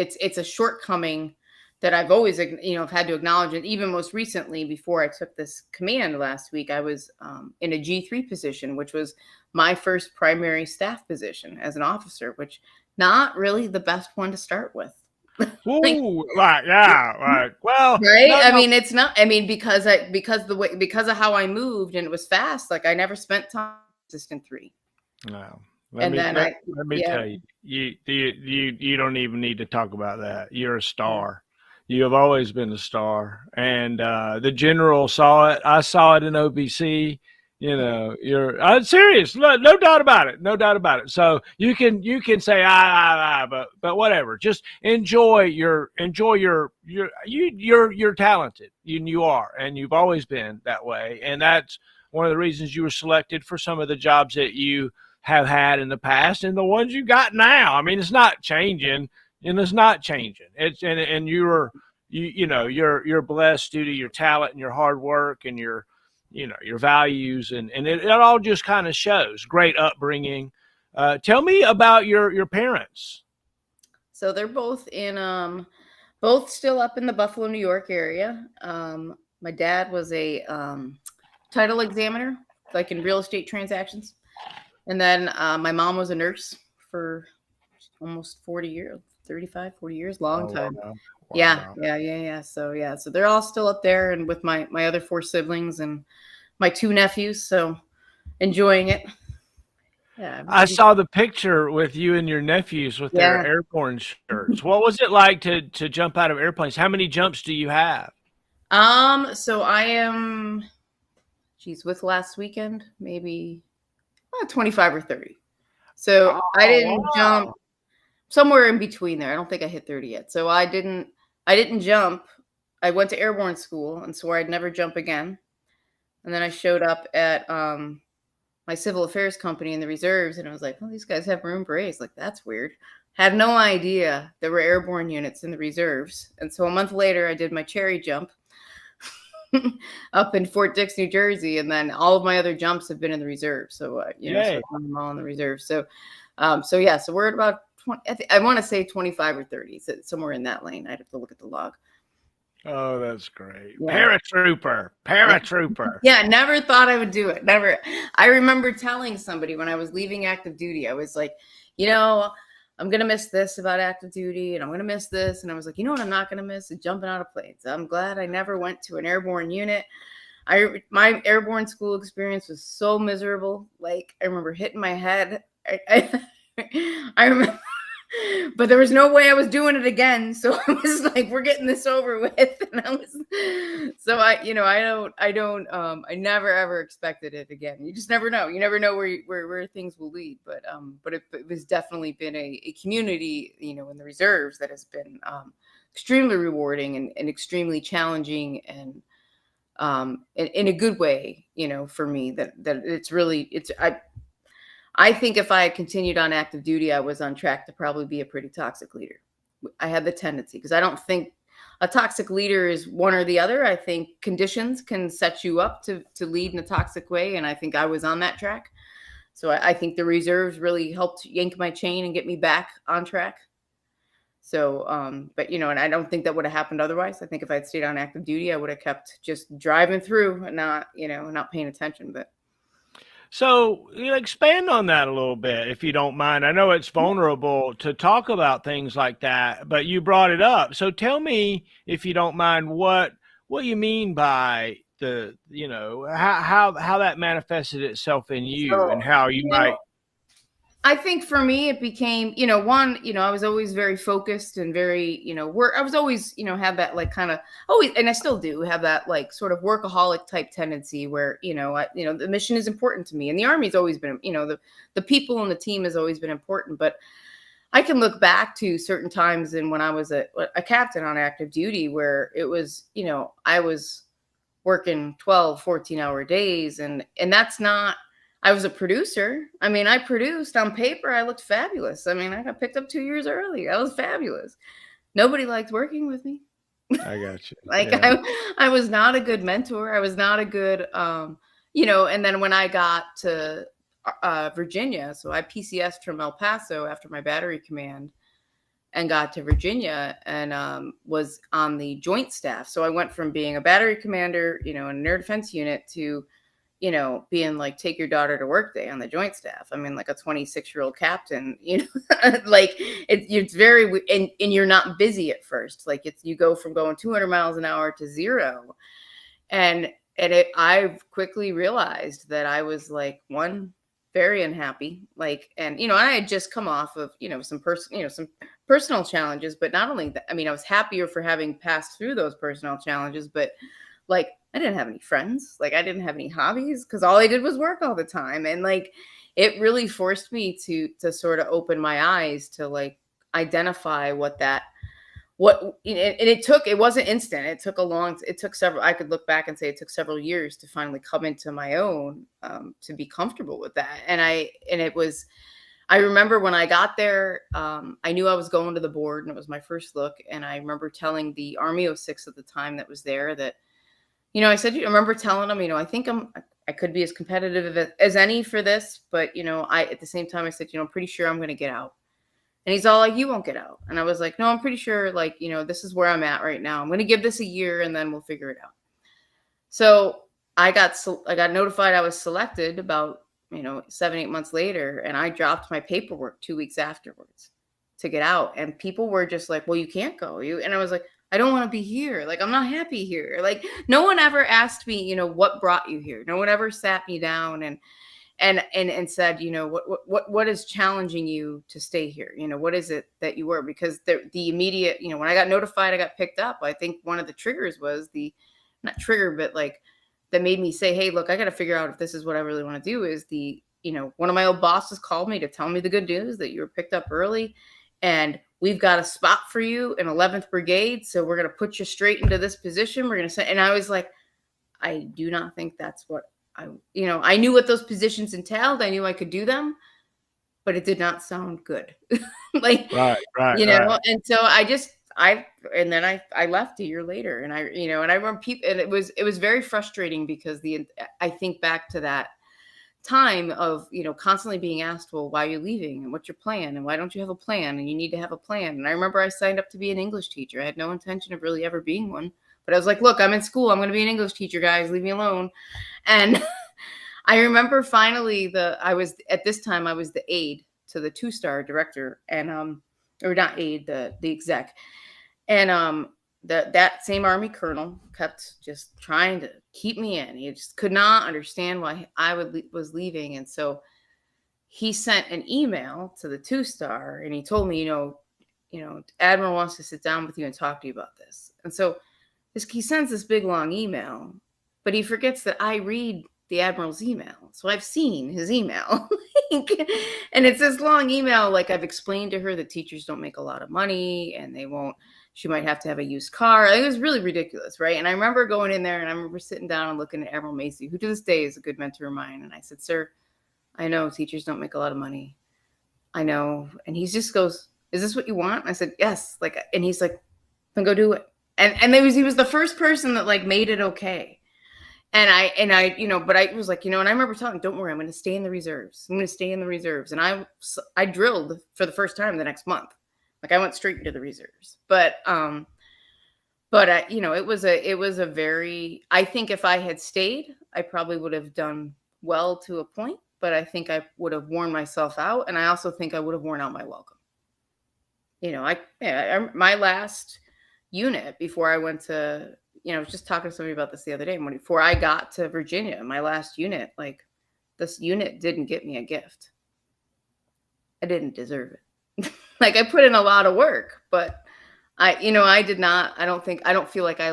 it's a shortcoming that I've always, have had to acknowledge. And even most recently, before I took this command last week, I was in a G3 position, which was my first primary staff position as an officer, which not really the best one to start with. Like, Ooh, like yeah, like right? I no. mean, it's not. I mean, because of how I moved and it was fast. Like I never spent time assistant 3, No. Let and me then let me yeah, tell you, you don't even need to talk about that. You're a yeah. star. You have always been a star, and the general saw it. I saw it in OBC. You're I'm serious. No doubt about it. No doubt about it. So you can say but whatever. Just you're talented. You are, and you've always been that way, and that's one of the reasons you were selected for some of the jobs that you have had in the past and the ones you got now. I mean, it's not changing, and it's not changing. It's and you're blessed due to your talent and your hard work and your values, and it all just kind of shows great upbringing. Tell me about your parents. So they're both still up in the Buffalo, New York area. My dad was a title examiner, like in real estate transactions. And then my mom was a nurse for almost 40 years, 35, 40 years, long Oh time. wow, Yeah, wow. yeah. So they're all still up there and with my other 4 siblings and my 2 nephews. So enjoying it. Yeah, I everybody's, saw the picture with you and your nephews with their yeah. airborne shirts. What was it like to jump out of airplanes? How many jumps do you have? So I am, with last weekend, maybe 25 or 30. So I Oh didn't jump wow. somewhere in between there. I don't think I hit 30 yet. So I didn't jump. I went to airborne school and swore I'd never jump again. And then I showed up at my civil affairs company in the reserves, and I was like, "Oh, these guys have maroon berets. Like that's weird." Had no idea there were airborne units in the reserves. And so a month later, I did my cherry jump up in Fort Dix, New Jersey, and then all of my other jumps have been in the reserve. So so Yay. I'm all in the reserve. So so we're at about 20. I want to say 25 or 30, so somewhere in that lane. I'd have to look at the log. Oh, that's great. Yeah. Paratrooper. Yeah, never thought I would do it. Never. I remember telling somebody when I was leaving active duty, I was like, I'm going to miss this about active duty, and I'm going to miss this. And I was like, you know what I'm not going to miss? Is jumping out of planes. I'm glad I never went to an airborne unit. My airborne school experience was so miserable. Like, I remember hitting my head. I remember, but there was no way I was doing it again. So I was like, we're getting this over with. And I never ever expected it again. You just never know. You never know where things will lead. But it was definitely been a community, in the reserves that has been extremely rewarding and extremely challenging and in a good way, for me that I think if I had continued on active duty, I was on track to probably be a pretty toxic leader. I had the tendency, because I don't think a toxic leader is one or the other. I think conditions can set you up to lead in a toxic way. And I think I was on that track. So I think the reserves really helped yank my chain and get me back on track. So, but and I don't think that would have happened otherwise. I think if I'd stayed on active duty, I would have kept just driving through and not paying attention. But so expand on that a little bit, if you don't mind. I know it's vulnerable to talk about things like that, but you brought it up. So tell me, if you don't mind, what you mean by the, how that manifested itself in you and how you might. I think for me, it became, I was always very focused and very, I was always, have that like kind of always, and I still do have that like sort of workaholic type tendency where, the mission is important to me, and the Army's always been, the people on the team has always been important. But I can look back to certain times and when I was a captain on active duty where it was, I was working 12, 14-hour days, and that's not. I was a producer. I mean, I produced on paper. I looked fabulous. I mean, I got picked up 2 years early. I was fabulous. Nobody liked working with me. I got you. I was not a good mentor. I was not a good, and then when I got to Virginia, so I PCS'd from El Paso after my battery command and got to Virginia and was on the joint staff. So I went from being a battery commander, in an air defense unit to being like, take your daughter to work day on the joint staff. I mean, like a 26-year-old captain, like it's very, and you're not busy at first. Like you go from going 200 miles an hour to 0. I've quickly realized that I was like, one, very unhappy. Like, and, I had just come off of, some personal challenges, but not only that, I mean, I was happier for having passed through those personal challenges, but like, I didn't have any friends. Like I didn't have any hobbies because all I did was work all the time. And like, it really forced me to sort of open my eyes to like identify and it wasn't instant. It took several, I could look back and say it took several years to finally come into my own, to be comfortable with that. I remember when I got there, I knew I was going to the board and it was my first look. And I remember telling the Army 06 at the time that was there that, I said, I remember telling him, I think I could be as competitive as any for this, but, at the same time I said, I'm pretty sure I'm going to get out. And he's all like, you won't get out. And I was like, no, I'm pretty sure, like, this is where I'm at right now. I'm going to give this a year and then we'll figure it out. So I got notified I was selected about, 7-8 months later, and I dropped my paperwork 2 weeks afterwards to get out. And people were just like, well, you can't go. And I was like, I don't want to be here. Like, I'm not happy here. Like, no one ever asked me, what brought you here? No one ever sat me down and said, what is challenging you to stay here? What is it that you were? Because the immediate, when I got notified, I got picked up. I think one of the triggers was not trigger, but like that made me say, hey, look, I got to figure out if this is what I really want to do. Is one of my old bosses called me to tell me the good news that you were picked up early. And we've got a spot for you in 11th Brigade. So we're going to put you straight into this position. We're going to say, and I was like, I do not think that's what I knew what those positions entailed. I knew I could do them, but it did not sound good. Like, Right, right, you know, right. and so and then I left a year later, and and I remember people, and it was very frustrating because I think back to that time of, constantly being asked, well, why are you leaving? And what's your plan? And why don't you have a plan? And you need to have a plan. And I remember I signed up to be an English teacher. I had no intention of really ever being one, but I was like, look, I'm in school. I'm going to be an English teacher, guys. Leave me alone. And I remember finally at this time, I was the aide to the 2-star director, and, or not aide, the exec. And, that same Army colonel kept just trying to keep me in. He just could not understand why I was leaving. And so he sent an email to the 2-star, and he told me, Admiral wants to sit down with you and talk to you about this. And so he sends this big long email, but he forgets that I read the Admiral's email. So I've seen his email. And it's this long email. Like, I've explained to her that teachers don't make a lot of money, and she might have to have a used car. It was really ridiculous, right? And I remember going in there, and I remember sitting down and looking at Admiral Macy, who to this day is a good mentor of mine. And I said, sir, I know teachers don't make a lot of money. I know. And he just goes, is this what you want? And I said, yes. And he's like, then go do it. And he was the first person that like made it okay. And I, but I was like, and I remember telling him, don't worry, I'm going to stay in the reserves. I'm going to stay in the reserves. And I drilled for the first time the next month. Like, I went straight into the reserves. But it was a very, I think if I had stayed, I probably would have done well to a point, but I think I would have worn myself out. And I also think I would have worn out my welcome. My last unit before I went to, I was just talking to somebody about this the other day. Before I got to Virginia, my last unit, like, this unit didn't get me a gift. I didn't deserve it. Like, I put in a lot of work, but I don't feel like I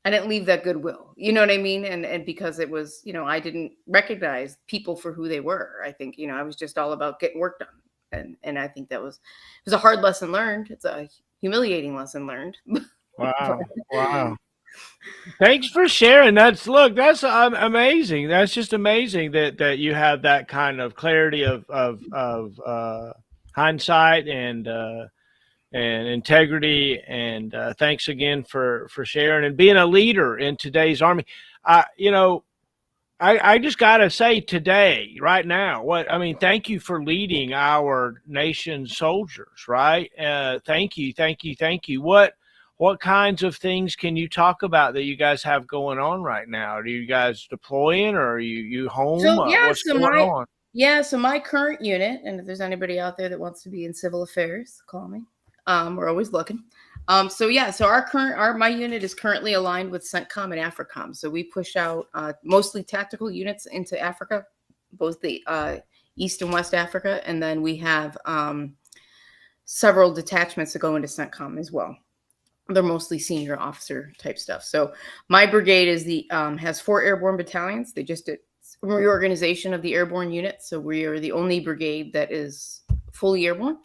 didn't leave that goodwill. You know what I mean? And because it was, I didn't recognize people for who they were. I think, I was just all about getting work done. And I think it was a hard lesson learned. It's a humiliating lesson learned. Wow. Wow. Thanks for sharing. That's amazing. That's just amazing that you have that kind of clarity of hindsight and integrity. And thanks again for sharing and being a leader in today's Army. I just got to say today, right now, thank you for leading our nation's soldiers, right? Thank you, thank you, thank you. What kinds of things can you talk about that you guys have going on right now? Are you guys deploying, or are you home? So, What's going on? So my current unit, and if there's anybody out there that wants to be in civil affairs, call me. We're always looking. So my unit is currently aligned with CENTCOM and AFRICOM. So we push out mostly tactical units into Africa, both the East and West Africa, and then we have several detachments that go into CENTCOM as well. They're mostly senior officer type stuff. So my brigade has 4 airborne battalions. They just did reorganization of the airborne unit. So we are the only brigade that is fully airborne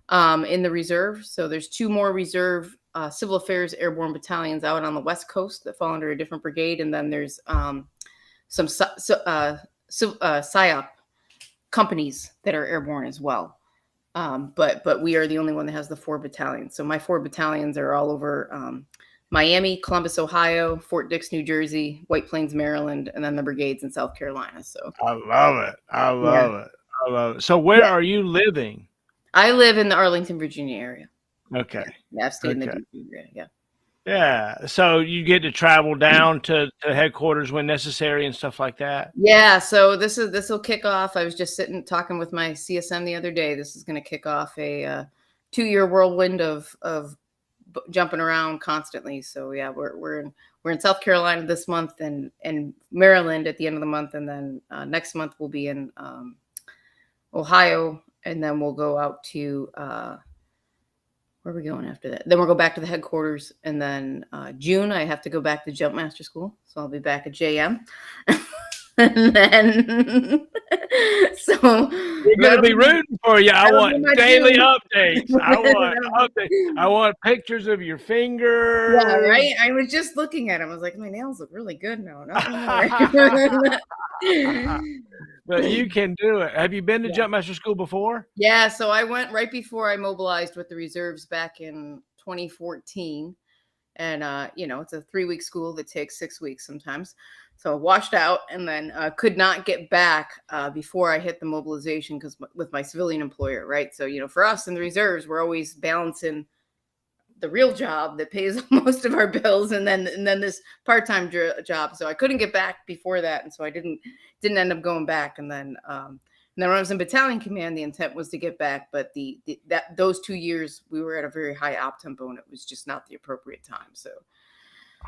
in the reserve. So there's 2 more reserve civil affairs airborne battalions out on the West Coast that fall under a different brigade. And then there's some PSYOP companies that are airborne as well. But we are the only one that has the 4 battalions. So my 4 battalions are all over Miami, Columbus, Ohio, Fort Dix, New Jersey, White Plains, Maryland, and then the brigades in South Carolina. So I love it. I love it. So where are you living? I live in the Arlington, Virginia area. Okay. Yeah, I've stayed in the DC area. Yeah. Yeah. So you get to travel down to headquarters when necessary and stuff like that. Yeah. So this will kick off. I was just talking with my CSM the other day. This is going to kick off a 2-year whirlwind of jumping around constantly. So yeah, we're in South Carolina this month and Maryland at the end of the month, and then next month we'll be in Ohio, and then we'll go out to where are we going after that? Then we'll go back to the headquarters, and then June I have to go back to Jump Master School, so I'll be back at JM. And then, so We're going to that'll be rooting for you. I that'll be want my daily June. updates. I want pictures of your fingers. Yeah, right. I was just looking at him. I was like, my nails look really good now. Not anymore. But you can do it. Have you been to Yeah. Jumpmaster School before? Yeah, so I went right before I mobilized with the reserves back in 2014. And it's a 3-week school that takes 6 weeks sometimes. So I washed out and then could not get back before I hit the mobilization because with my civilian employer, right? So for us in the reserves, we're always balancing the real job that pays most of our bills and then this part-time job. So I couldn't get back before that, and so I didn't end up going back. And then when I was in battalion command, the intent was to get back, but those 2 years we were at a very high op tempo and it was just not the appropriate time. So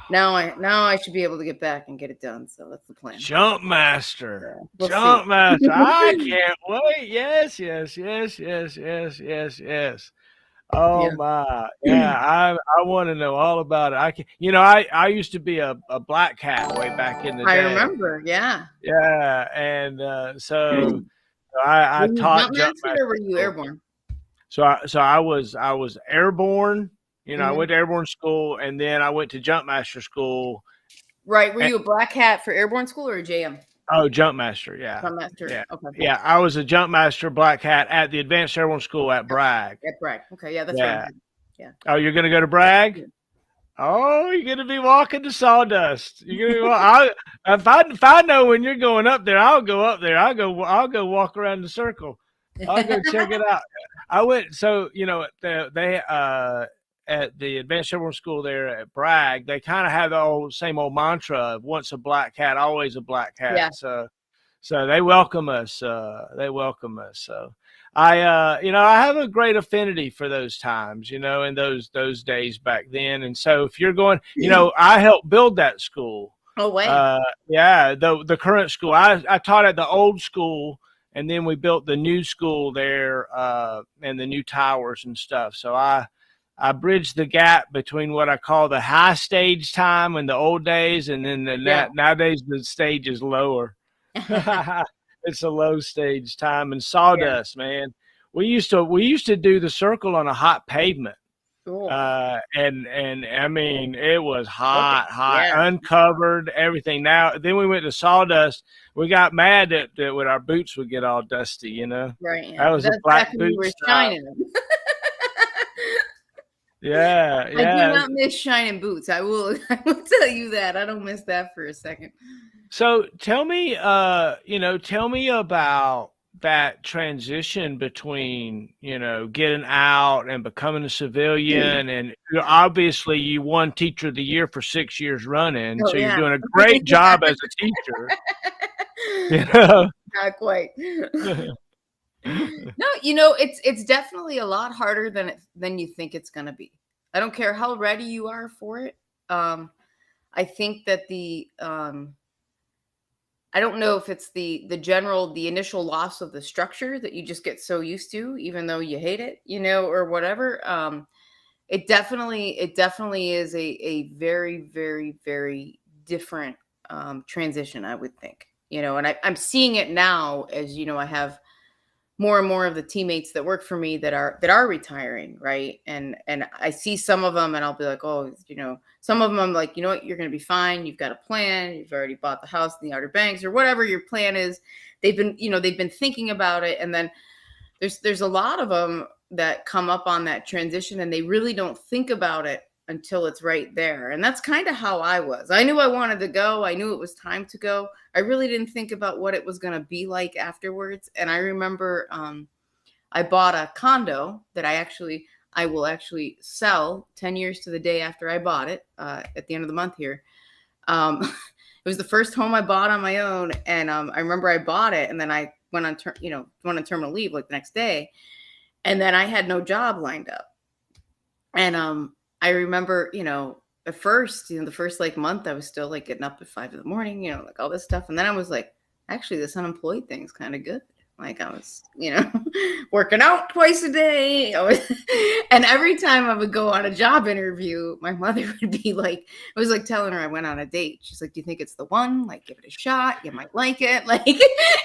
now I should be able to get back and get it done. So that's the plan. Jumpmaster. Yeah, we'll Jumpmaster. see. I can't wait. Yes, yes, yes, yes, yes, yes, yes. Oh Yeah. my. Yeah, I want to know all about it. I used to be a black hat way back in the I day. remember. Yeah. Yeah, and so I Were you taught Jumpmaster or were Jumpmaster you school. airborne? So I was airborne. I Mhm. went to airborne school, and then I went to Jumpmaster school. Right. Were And, you a black hat for airborne school or a JM? oh, Jumpmaster, yeah, Jumpmaster. yeah, Okay. yeah. I was a Jumpmaster black hat at the Advanced Airborne School at Bragg. At Bragg. Okay. Yeah, that's Yeah. right. Yeah. Oh, you're gonna go to Bragg? Yeah. Oh, you're gonna be walking to sawdust. You're gonna if I know when you're going up there, I'll go up there. I'll go walk around the circle. I'll go check it out. I went they at the Advanced Airborne School there at Bragg, they kind of have the same old mantra of once a black hat, always a black hat. Yeah. So they welcome us. They welcome us. So I have a great affinity for those times, in those days back then. And so if you're going, I helped build that school. Oh, wait. Yeah, the current school. I taught at the old school, and then we built the new school there, and the new towers and stuff. So I bridged the gap between what I call the high stage time in the old days, and then nowadays the stage is lower. It's a low stage time. And sawdust, man. We used to do the circle on a hot pavement. Cool. And I mean, it was hot, Yeah. uncovered, everything. Then we went to sawdust. We got mad that when our boots would get all dusty, Right. Yeah. That was That's a black back when you boot were style. shining. Yeah, I do not miss shining boots. I will tell you that. I don't miss that for a second. So tell me about that transition between, getting out and becoming a civilian. And obviously you won Teacher of the Year for 6 years running. Oh, So you're yeah. doing a great job as a teacher. Not quite. No, it's definitely a lot harder than you think it's going to be. I don't care how ready you are for it. I think that I don't know if it's the initial loss of the structure that you just get so used to, even though you hate it, or whatever. It definitely is a very, very, very different transition, I would think, and I'm seeing it now as, I have more and more of the teammates that work for me that are retiring, right? And I see some of them and I'll be like, oh, some of them I'm like, you know what, you're going to be fine. You've got a plan. You've already bought the house in the Outer Banks or whatever your plan is. They've been thinking about it. And then there's a lot of them that come up on that transition and they really don't think about it until it's right there. And that's kind of how I was. I knew I wanted to go. I knew it was time to go. I really didn't think about what it was going to be like afterwards. And I remember I bought a condo that I will actually sell 10 years to the day after I bought it at the end of the month here. It was the first home I bought on my own. And I remember I bought it and then I went on terminal leave like the next day. And then I had no job lined up. And I remember, at first, the first month, I was still getting up at 5 a.m, like all this stuff. And then I was like, actually, this unemployed thing's kind of good. Like I was, working out twice a day. And every time I would go on a job interview, my mother would be like, it was like telling her I went on a date. She's like, do you think it's the one? Like, give it a shot. You might like it. Like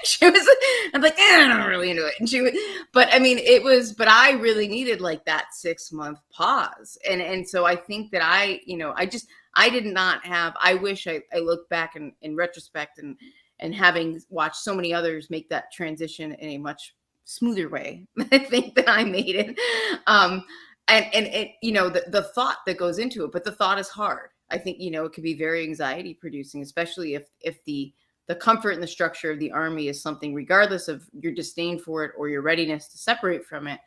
she was, I'm like, I'm not really into it. And she would, but I mean, but I really needed like that 6-month pause. And so I think that I did not have, I wish I look back in retrospect and having watched so many others make that transition in a much smoother way. I think that I made it. And the thought that goes into it, but the thought is hard. I think, it could be very anxiety producing, especially if the comfort and the structure of the Army is something, regardless of your disdain for it or your readiness to separate from it.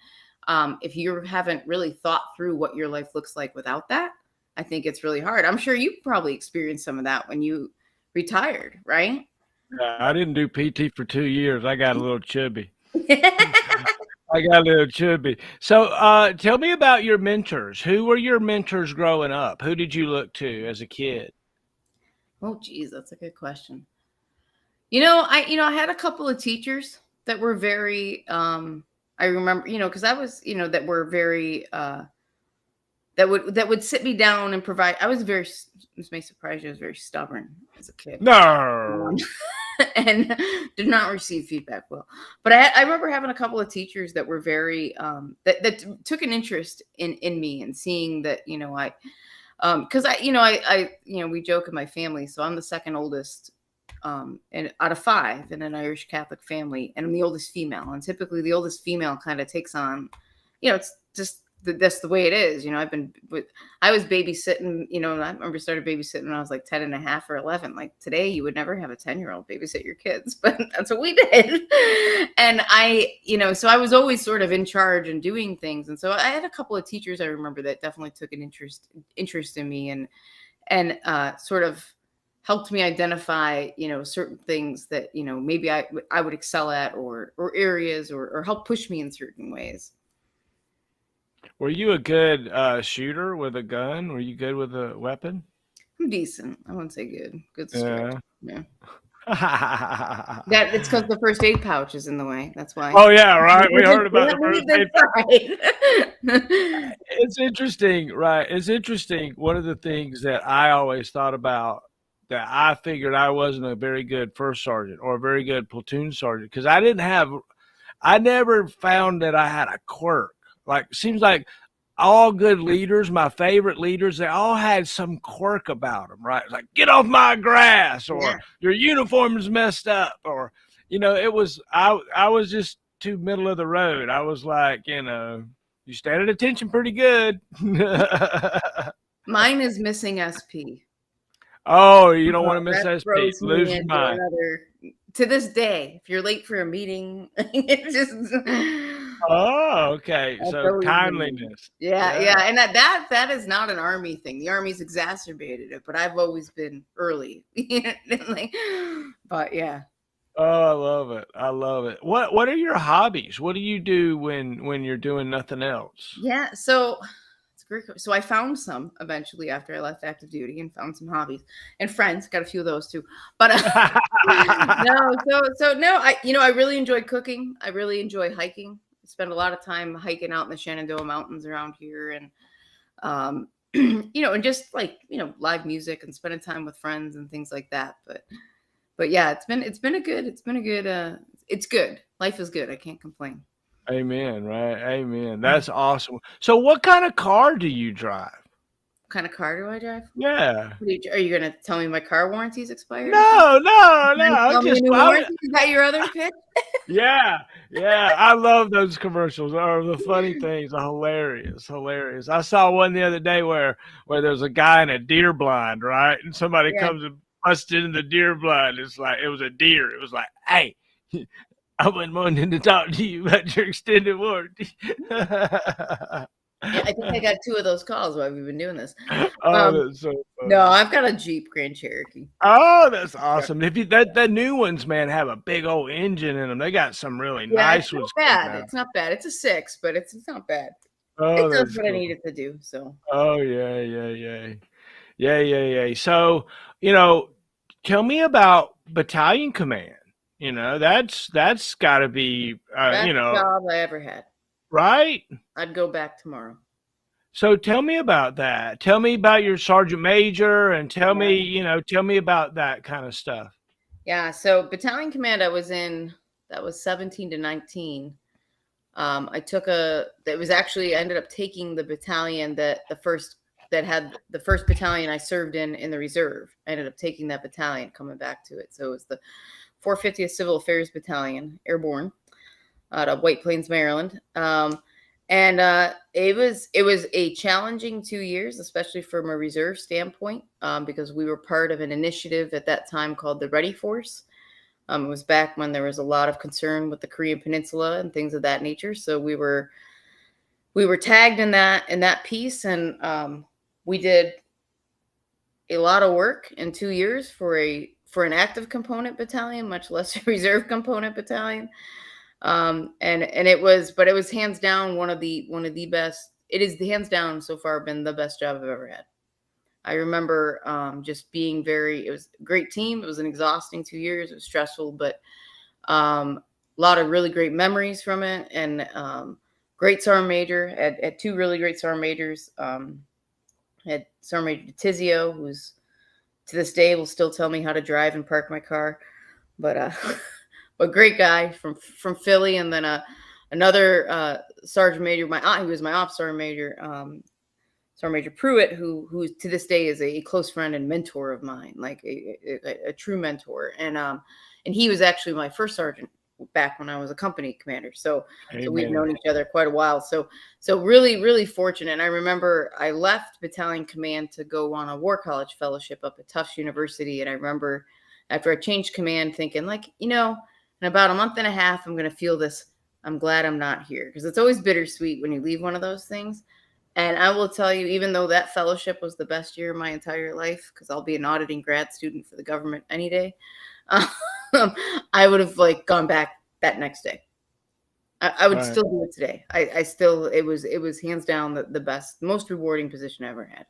If you haven't really thought through what your life looks like without that, I think it's really hard. I'm sure you probably experienced some of that when you retired, right? I didn't do PT for 2 years. I got a little chubby. I got a little chubby. So tell me about your mentors. Who were your mentors growing up? Who did you look to as a kid? Oh, geez, that's a good question. I had a couple of teachers that were very, I remember, because I was, that were very, that would sit me down and provide. I was very, this may surprise you, I was very stubborn as a kid. No. And did not receive feedback well. But I remember having a couple of teachers that were very, that took an interest in me and seeing that, because we joke in my family. So I'm the second oldest and out of 5 in an Irish Catholic family, and I'm the oldest female. And typically the oldest female kind of takes on, it's just that's the way it is. I was babysitting, I remember started babysitting when I was like 10 and a half or 11. Like today, you would never have a 10-year-old babysit your kids, but that's what we did. And so I was always sort of in charge and doing things. And so I had a couple of teachers I remember that definitely took an interest in me and sort of helped me identify, certain things that, maybe I would excel at or areas or help push me in certain ways. Were you a good shooter with a gun? Were you good with a weapon? I'm decent. I wouldn't say good. Good. Yeah. It's because the first aid pouch is in the way. That's why. Oh yeah, right. We heard about the first aid pouch. It's interesting, right? It's interesting. One of the things that I always thought about, that I figured I wasn't a very good first sergeant or a very good platoon sergeant, because I never found that I had a quirk. Like, seems like all good leaders, my favorite leaders, they all had some quirk about them, right? Like, get off my grass, or your uniform is messed up, or, it was, I was just too middle of the road. I was like, you stand at attention pretty good. Mine is missing SP. Oh, you don't want to miss SP. Lose your mind. To this day, if you're late for a meeting, it's just. Oh, okay. So timeliness. Yeah. And that is not an Army thing. The Army's exacerbated it, but I've always been early. But yeah. Oh, I love it. What are your hobbies? What do you do when you're doing nothing else? Yeah. So it's great. So I found some eventually after I left active duty, and found some hobbies and friends. Got a few of those too. But no. I really enjoy cooking. I really enjoy hiking. I spend a lot of time hiking out in the Shenandoah Mountains around here, and and just like live music and spending time with friends and things like that. But yeah, it's good. Life is good. I can't complain. Amen. Right. Amen. That's awesome. So what kind of car do you drive? What kind of car do I drive? Yeah. Are you going to tell me my car warranty's expired? No. Is that your other pitch? Yeah. I love those commercials. Or the funny things are hilarious. I saw one the other day where there's a guy in a deer blind, right? And somebody comes and busts into the deer blind. It's like, it was a deer. It was like, hey, I wasn't wanting to talk to you about your extended warranty. Yeah, I think I got 2 of those calls while we've been doing this. That's so funny. No, I've got a Jeep Grand Cherokee. Oh, that's awesome. If the new ones, man, have a big old engine in them. They got some really nice ones. It's not bad. It's a 6, but it's not bad. Oh, it does what I need it to do. So. Oh yeah. So tell me about battalion command. You know, that's got to be, Best you know, job I ever had. right? I'd go back tomorrow. So tell me about that. Tell me about your sergeant major, and tell me about that kind of stuff. Yeah, so battalion command I was in, that was 17 to 19. I took that was actually, I ended up taking the battalion that had the first battalion I served in the reserve. I ended up taking that battalion, coming back to it. So it was the 450th Civil Affairs Battalion, Airborne, out of White Plains, Maryland. And it was a challenging 2 years, especially from a reserve standpoint, because we were part of an initiative at that time called the Ready Force. It was back when there was a lot of concern with the Korean Peninsula and things of that nature. So we were tagged in that piece, and we did a lot of work in 2 years for an active component battalion, much less a reserve component battalion. And it was hands down one of the best. It is the hands down so far been the best job I've ever had. I remember just being it was a great team. It was an exhausting 2 years. It was stressful, but a lot of really great memories from it. And great sergeant major, had two really great sergeant majors. Had Sergeant Major Tizio, who's to this day will still tell me how to drive and park my car. But but great guy from Philly. And then another sergeant major, he was my ops sergeant major, Sergeant Major Pruitt, who to this day is a close friend and mentor of mine, like a true mentor. And he was actually my first sergeant back when I was a company commander. So we've known each other quite a while. So really, really fortunate. And I remember I left battalion command to go on a war college fellowship up at Tufts University. And I remember after I changed command thinking, like, in about a month and a half, I'm going to feel this. I'm glad I'm not here, because it's always bittersweet when you leave one of those things. And I will tell you, even though that fellowship was the best year of my entire life, because I'll be an auditing grad student for the government any day, I would have gone back that next day. I would still do it today. It was hands down the best, most rewarding position I ever had.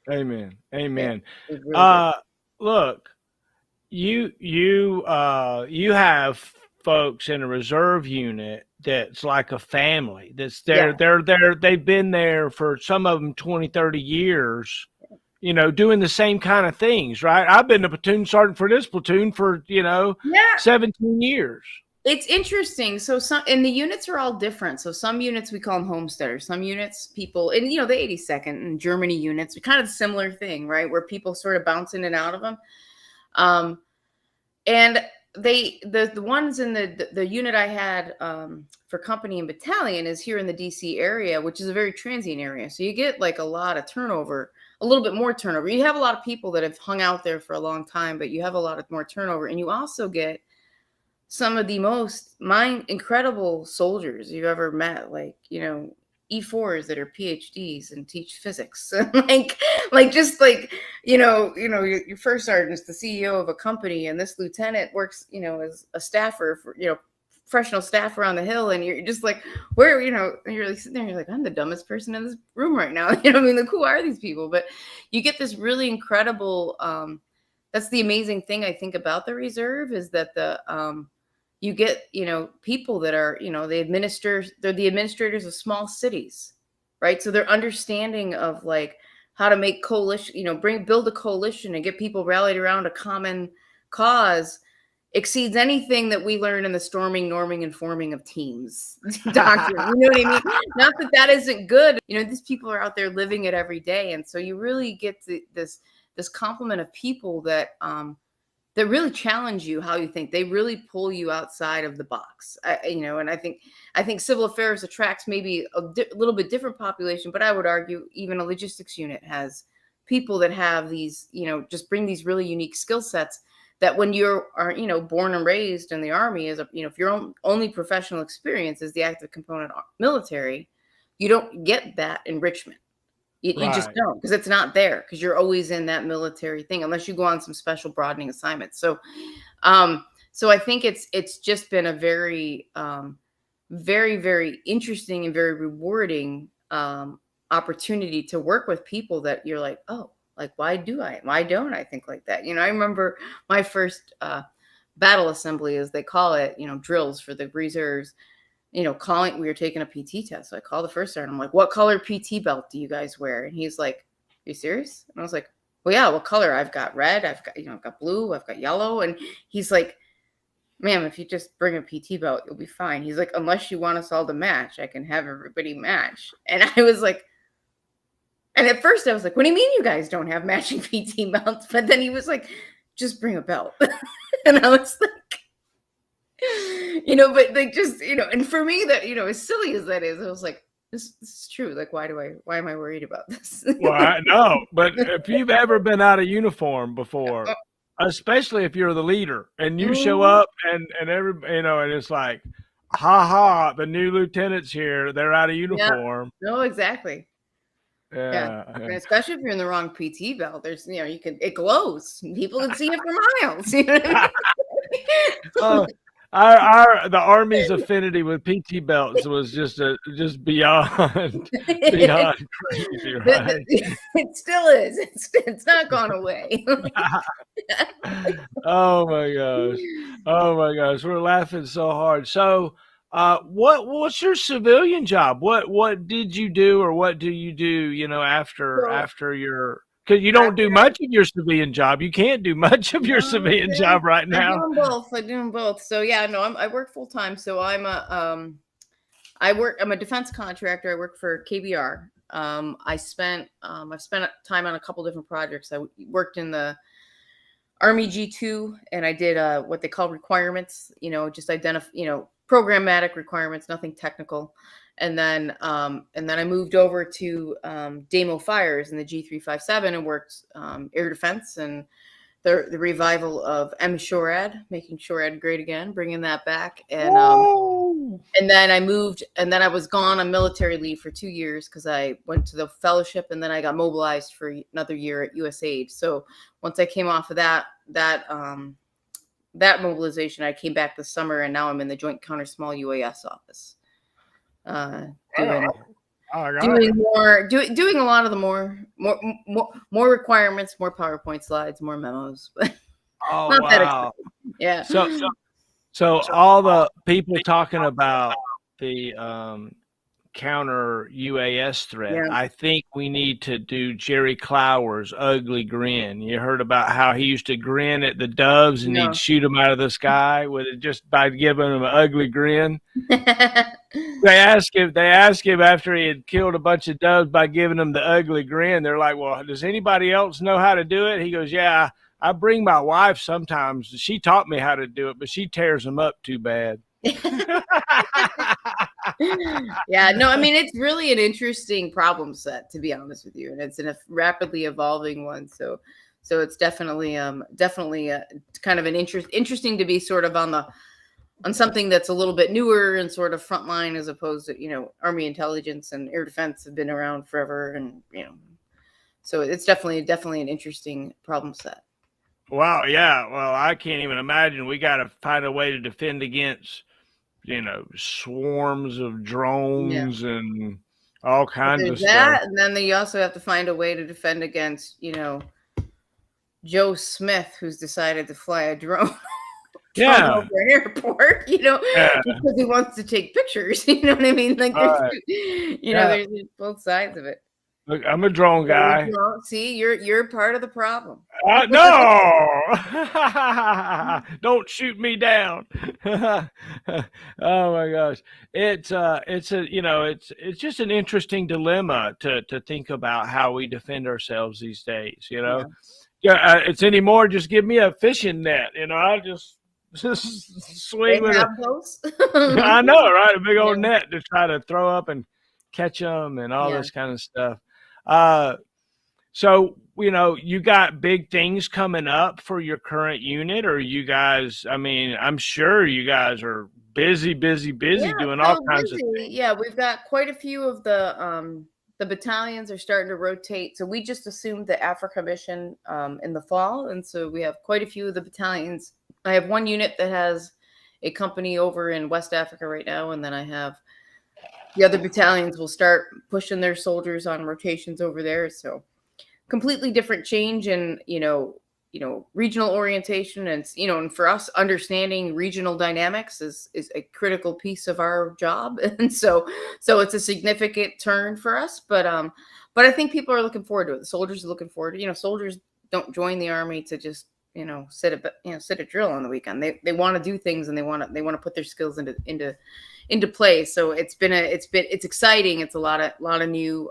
Amen. Amen. Yeah, really look, you have folks in a reserve unit that's like a family. That's they've been there for, some of them 20, 30 years, doing the same kind of things, right? I've been a platoon sergeant for this platoon for 17 years. It's interesting. So and the units are all different. So some units we call them homesteaders. Some units people, and the 82nd and Germany units are kind of a similar thing, right? Where people sort of bounce in and out of them. And the ones in the unit I had for company and battalion is here in the DC area, which is a very transient area. So you get a lot of turnover, a little bit more turnover. You have a lot of people that have hung out there for a long time, but you have a lot of more turnover. And you also get some of the most incredible soldiers you've ever met, E4s that are PhDs and teach physics. Your first sergeant is the CEO of a company, and this lieutenant works, as a staffer for, professional staff around the hill. And you're just like, where, and you're sitting there, you're like, I'm the dumbest person in this room right now. Who are these people? But you get this really incredible, that's the amazing thing I think about the reserve, is that you get, people that are, they're the administrators of small cities, right? So they're understanding of how to make coalition, build a coalition and get people rallied around a common cause exceeds anything that we learn in the storming, norming, and forming of teams doctrine. You know what I mean? Not that isn't good. These people are out there living it every day. And so you really get this complement of people that really challenge you how you think. They really pull you outside of the box. And I think civil affairs attracts maybe a little bit different population, but I would argue even a logistics unit has people that have these, just bring these really unique skill sets that when you are, born and raised in the Army, if your only professional experience is the active component military, you don't get that enrichment. You just don't, because it's not there, because you're always in that military thing, unless you go on some special broadening assignments. So I think it's just been a very, very, very interesting and very rewarding opportunity to work with people that you're like, oh, why don't I think like that? I remember my first battle assembly, as they call it, drills for the reserves. We were taking a PT test. So I called the first sergeant. I'm like, what color PT belt do you guys wear? And he's like, are you serious? And I was like, well, yeah, what color? I've got red. I've got blue. I've got yellow. And he's like, ma'am, if you just bring a PT belt, you'll be fine. He's like, unless you want us all to match, I can have everybody match. And I was like, and at first I was like, what do you mean you guys don't have matching PT belts? But then he was like, just bring a belt. And I was like, but like, just, and for me that, as silly as that is, I was like, this is true. Like, why am I worried about this? Well, I know, but if you've ever been out of uniform before, especially if you're the leader and you show up and every, and it's like, ha ha, the new lieutenant's here. They're out of uniform. Yeah. No, exactly. Yeah. And especially if you're in the wrong PT belt, there's, it glows. People can see it for miles. You know what I mean? The Army's affinity with PT belts was just beyond crazy, right? It still is. It's not gone away. Oh my gosh, we're laughing so hard. So, what's your civilian job? What did you do, or what do you do? After your. Because you don't do much of your civilian job. You can't do much of your civilian job right now. I do them both. So yeah, no, I work full time. So I'm a defense contractor. I work for KBR. I've spent time on a couple different projects. I worked in the Army G2, and I did what they call requirements. Just programmatic requirements, nothing technical. And then I moved over to Damo Fires in the G357 and worked air defense and the revival of MSHORAD, making SHORAD great again, bringing that back. And then I moved, and then I was gone on military leave for 2 years because I went to the fellowship, and then I got mobilized for another year at USAID. So once I came off of that mobilization, I came back this summer, and now I'm in the Joint Counter Small UAS office. Doing a lot of the more requirements, more PowerPoint slides, more memos. But not that exciting. Yeah. So all the people talking about the counter UAS threat, Yeah. I think we need to do Jerry Clower's ugly grin. You heard about how he used to grin at the doves and he'd shoot them out of the sky with it just by giving them an ugly grin. They asked him after he had killed a bunch of doves by giving them the ugly grin. They're like, well, does anybody else know how to do it? He goes, yeah, I bring my wife sometimes. She taught me how to do it, but she tears them up too bad. Yeah, no, I mean, it's really an interesting problem set, to be honest with you, and it's a rapidly evolving one. So it's definitely kind of an interesting to be sort of on something that's a little bit newer and sort of frontline, as opposed to Army intelligence and air defense have been around forever, and so it's definitely an interesting problem set. Wow, yeah. Well, I can't even imagine. We got to find a way to defend against swarms of drones and all kinds of stuff. And then you also have to find a way to defend against, Joe Smith, who's decided to fly a drone over an airport, because he wants to take pictures. You know what I mean? Like, there's both sides of it. Look, I'm a drone guy. See, you're part of the problem. No, don't shoot me down. Oh my gosh, it's just an interesting dilemma to think about how we defend ourselves these days. It's anymore. Just give me a fishing net. I just swing with those. I know, right? A big old net to try to throw up and catch them and all this kind of stuff. So, you got big things coming up for your current unit, or you guys, I'm sure you guys are busy doing all kinds of things. Yeah, we've got quite a few of the battalions are starting to rotate. So we just assumed the Africa mission in the fall. And so we have quite a few of the battalions. I have one unit that has a company over in West Africa right now. And then I have the other battalions will start pushing their soldiers on rotations over there. So completely different change. And, regional orientation, and and for us, understanding regional dynamics is a critical piece of our job. And so it's a significant turn for us, but I think people are looking forward to it. The soldiers are looking forward to, soldiers don't join the Army to just sit a drill on the weekend. They want to do things, and they want to put their skills into play. So it's exciting. It's a lot of new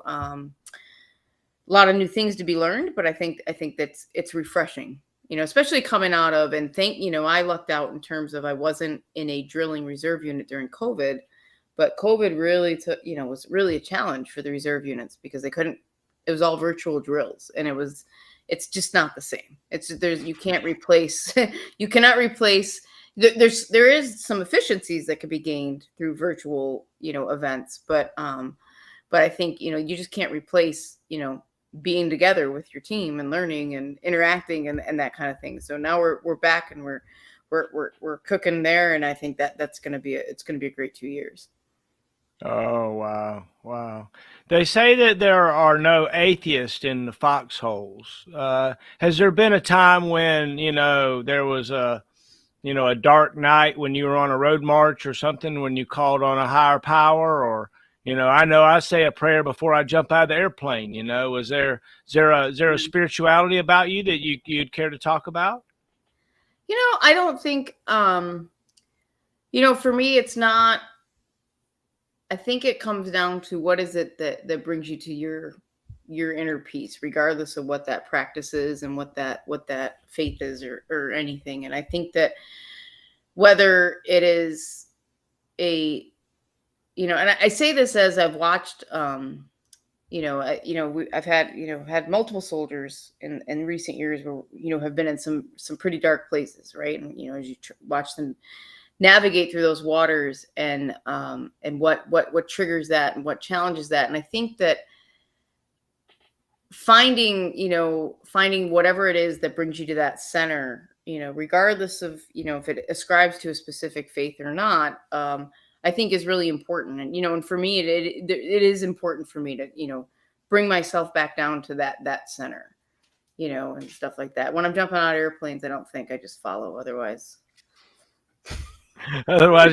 things to be learned, but I think that's it's refreshing, especially coming out of, and I lucked out in terms of I wasn't in a drilling reserve unit during COVID, but COVID really was really a challenge for the reserve units because it was all virtual drills, and it's just not the same. You cannot replace, there is some efficiencies that could be gained through virtual, events, but I think, you just can't replace, being together with your team and learning and interacting and that kind of thing. So now we're back, and we're cooking there. And I think it's going to be a great 2 years. Oh, wow. They say that there are no atheists in the foxholes. Has there been a time when, there was a dark night when you were on a road march or something, when you called on a higher power? Or, I know I say a prayer before I jump out of the airplane. Is there a spirituality about you that you'd care to talk about? I don't think, for me, it's not. I think it comes down to what is it that brings you to your inner peace, regardless of what that practice is and what that faith is or anything. And I think that whether it is and I say this as I've watched, I've had multiple soldiers in recent years where, have been in some pretty dark places. Right. And, as you watch them navigate through those waters and what triggers that and what challenges that. And I think that finding whatever it is that brings you to that center, regardless of, if it ascribes to a specific faith or not, I think is really important. And, and for me, it is important for me to, bring myself back down to that center, and stuff like that. When I'm jumping out of airplanes, I don't think, I just follow. Otherwise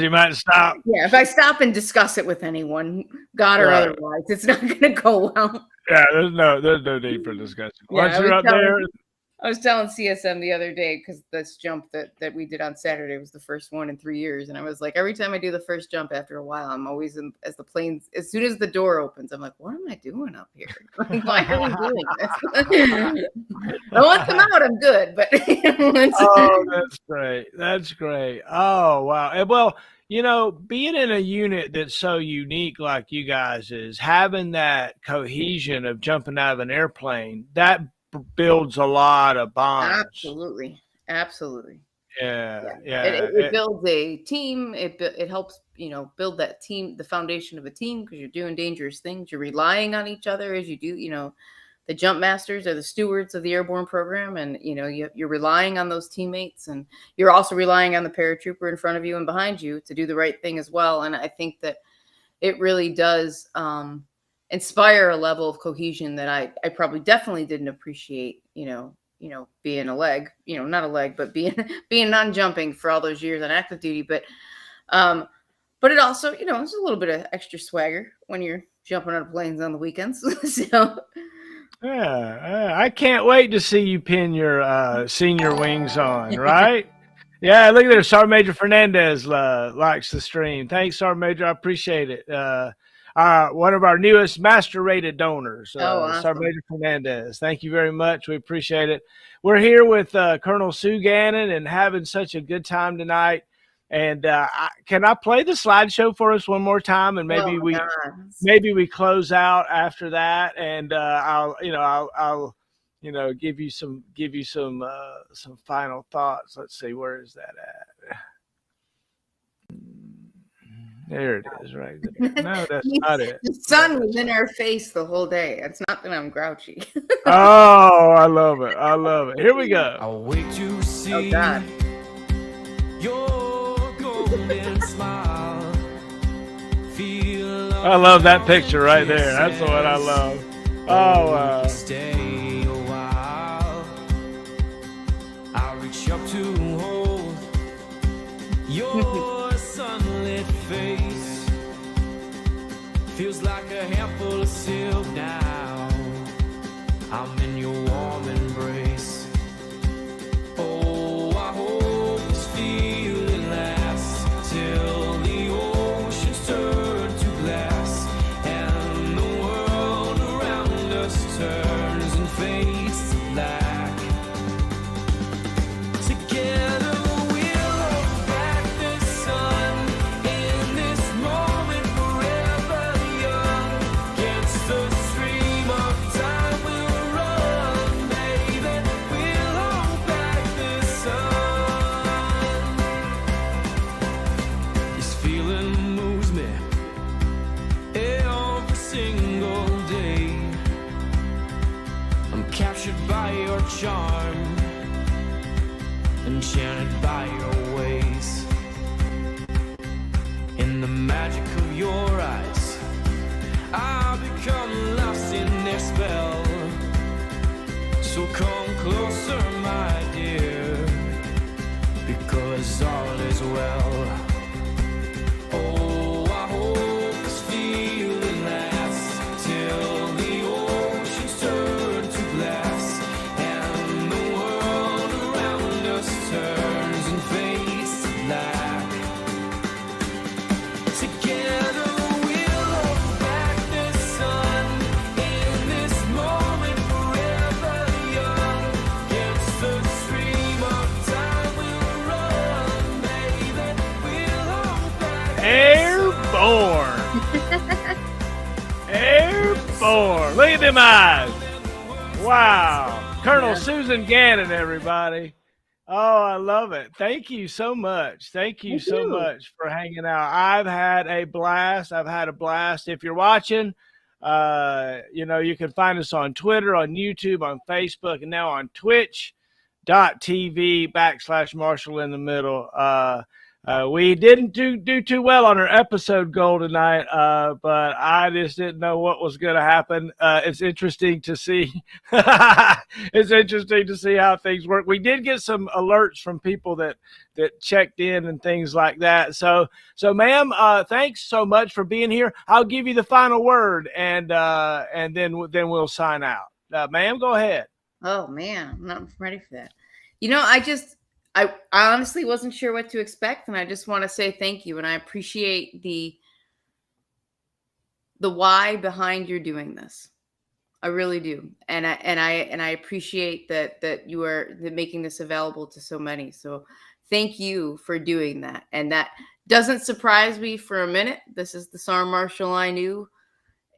you might stop. Yeah, if I stop and discuss it with anyone, God or otherwise, it's not going to go well. Yeah, there's no need for discussion. Once you're up there. I was telling CSM the other day, because this jump that we did on Saturday was the first one in 3 years. And I was like, every time I do the first jump after a while, I'm always as soon as the door opens, I'm like, what am I doing up here? Like, why are we doing this? Once I'm out, I'm good. But oh, that's great. Oh, wow. And well, being in a unit that's so unique like you guys is, having that cohesion of jumping out of an airplane, that builds a lot of bonds. Absolutely. Yeah. It builds a team. It helps, build that team, the foundation of a team, because you're doing dangerous things. You're relying on each other as you do. The jump masters are the stewards of the airborne program, and you're relying on those teammates, and you're also relying on the paratrooper in front of you and behind you to do the right thing as well. And I think that it really does inspire a level of cohesion that I probably definitely didn't appreciate, being a leg, not a leg, but being non-jumping for all those years on active duty. But it also, it's a little bit of extra swagger when you're jumping out of planes on the weekends. So yeah, I can't wait to see you pin your senior wings on, right? Yeah, look at there. Sergeant Major Fernandez likes the stream. Thanks, Sergeant Major. I appreciate it. One of our newest master rated donors, awesome. Sergeant Major Fernandez. Thank you very much. We appreciate it. We're here with Colonel Sue Gannon and having such a good time tonight. And can I play the slideshow for us one more time, and maybe we close out after that, and I'll give you some final thoughts. Let's see, where is that at? There it is, right there. No, that's not it. The sun was in our face the whole day. It's not that I'm grouchy. Oh, I love it. Here we go. I'll wait to see your golden smile. Feel I love that picture right there. That's the one I love. Oh, wow. Stay a while. Your sunlit face feels like a handful of silk now. I'm in your warm embrace. Oh, I hope this feeling lasts till the oceans turn to glass and the world around us turns and fades to black. Together we'll hold back the sun in this moment forever young. Against the stream of time we'll run, baby. We'll hold back the sun. This feeling moves me every single day. I'm captured by your charm, enchanted by your ways. In the magic of your eyes, I've become lost in their spell. So come closer, my dear, because all is well. Oh, I hope this feeling lasts till the oceans turn to glass and the world around us turns and fades to black. Together we'll hold back the sun in this moment forever young. Against the stream of time we'll run, baby. We'll hold back the Airborne. Airborne. Look at them eyes. Wow. Colonel Susan Gannon, everybody. Oh, I love it. Thank you so much. Thank you so much for hanging out. I've had a blast. If you're watching, you can find us on Twitter, on YouTube, on Facebook, and now on twitch.tv/Marshall in the middle. We didn't do too well on our episode goal tonight, but I just didn't know what was going to happen. It's interesting to see. It's interesting to see how things work. We did get some alerts from people that checked in and things like that. So, ma'am, thanks so much for being here. I'll give you the final word, and then we'll sign out. Ma'am, go ahead. Oh man, I'm not ready for that. I honestly wasn't sure what to expect, and I just want to say thank you, and I appreciate the why behind your doing this. I really do, and I appreciate that you are making this available to so many. So thank you for doing that, and that doesn't surprise me for a minute. This is the Sarah Marshall I knew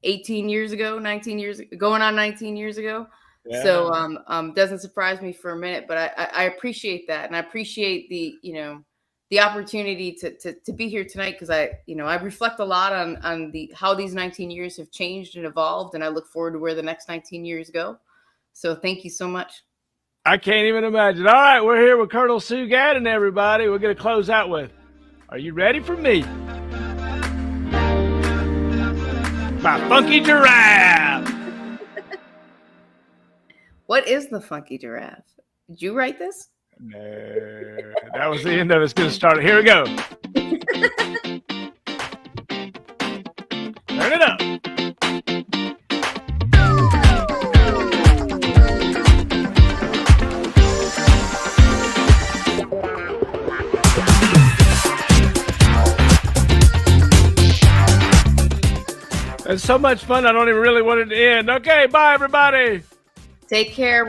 18 years ago, 19 years, going on 19 years ago. Yeah. So doesn't surprise me for a minute, but I appreciate that, and I appreciate the opportunity to be here tonight, because I reflect a lot on how these 19 years have changed and evolved, and I look forward to where the next 19 years go. So thank you so much. I can't even imagine. All right, we're here with Colonel Sue Gannon, everybody. We're going to close out with, "Are you ready for me?" By Funky Giraffe. What is the Funky Giraffe? Did you write this? No, that was the end of it. It's going to start. Here we go. Turn it up. It's so much fun. I don't even really want it to end. Okay, bye, everybody. Take care.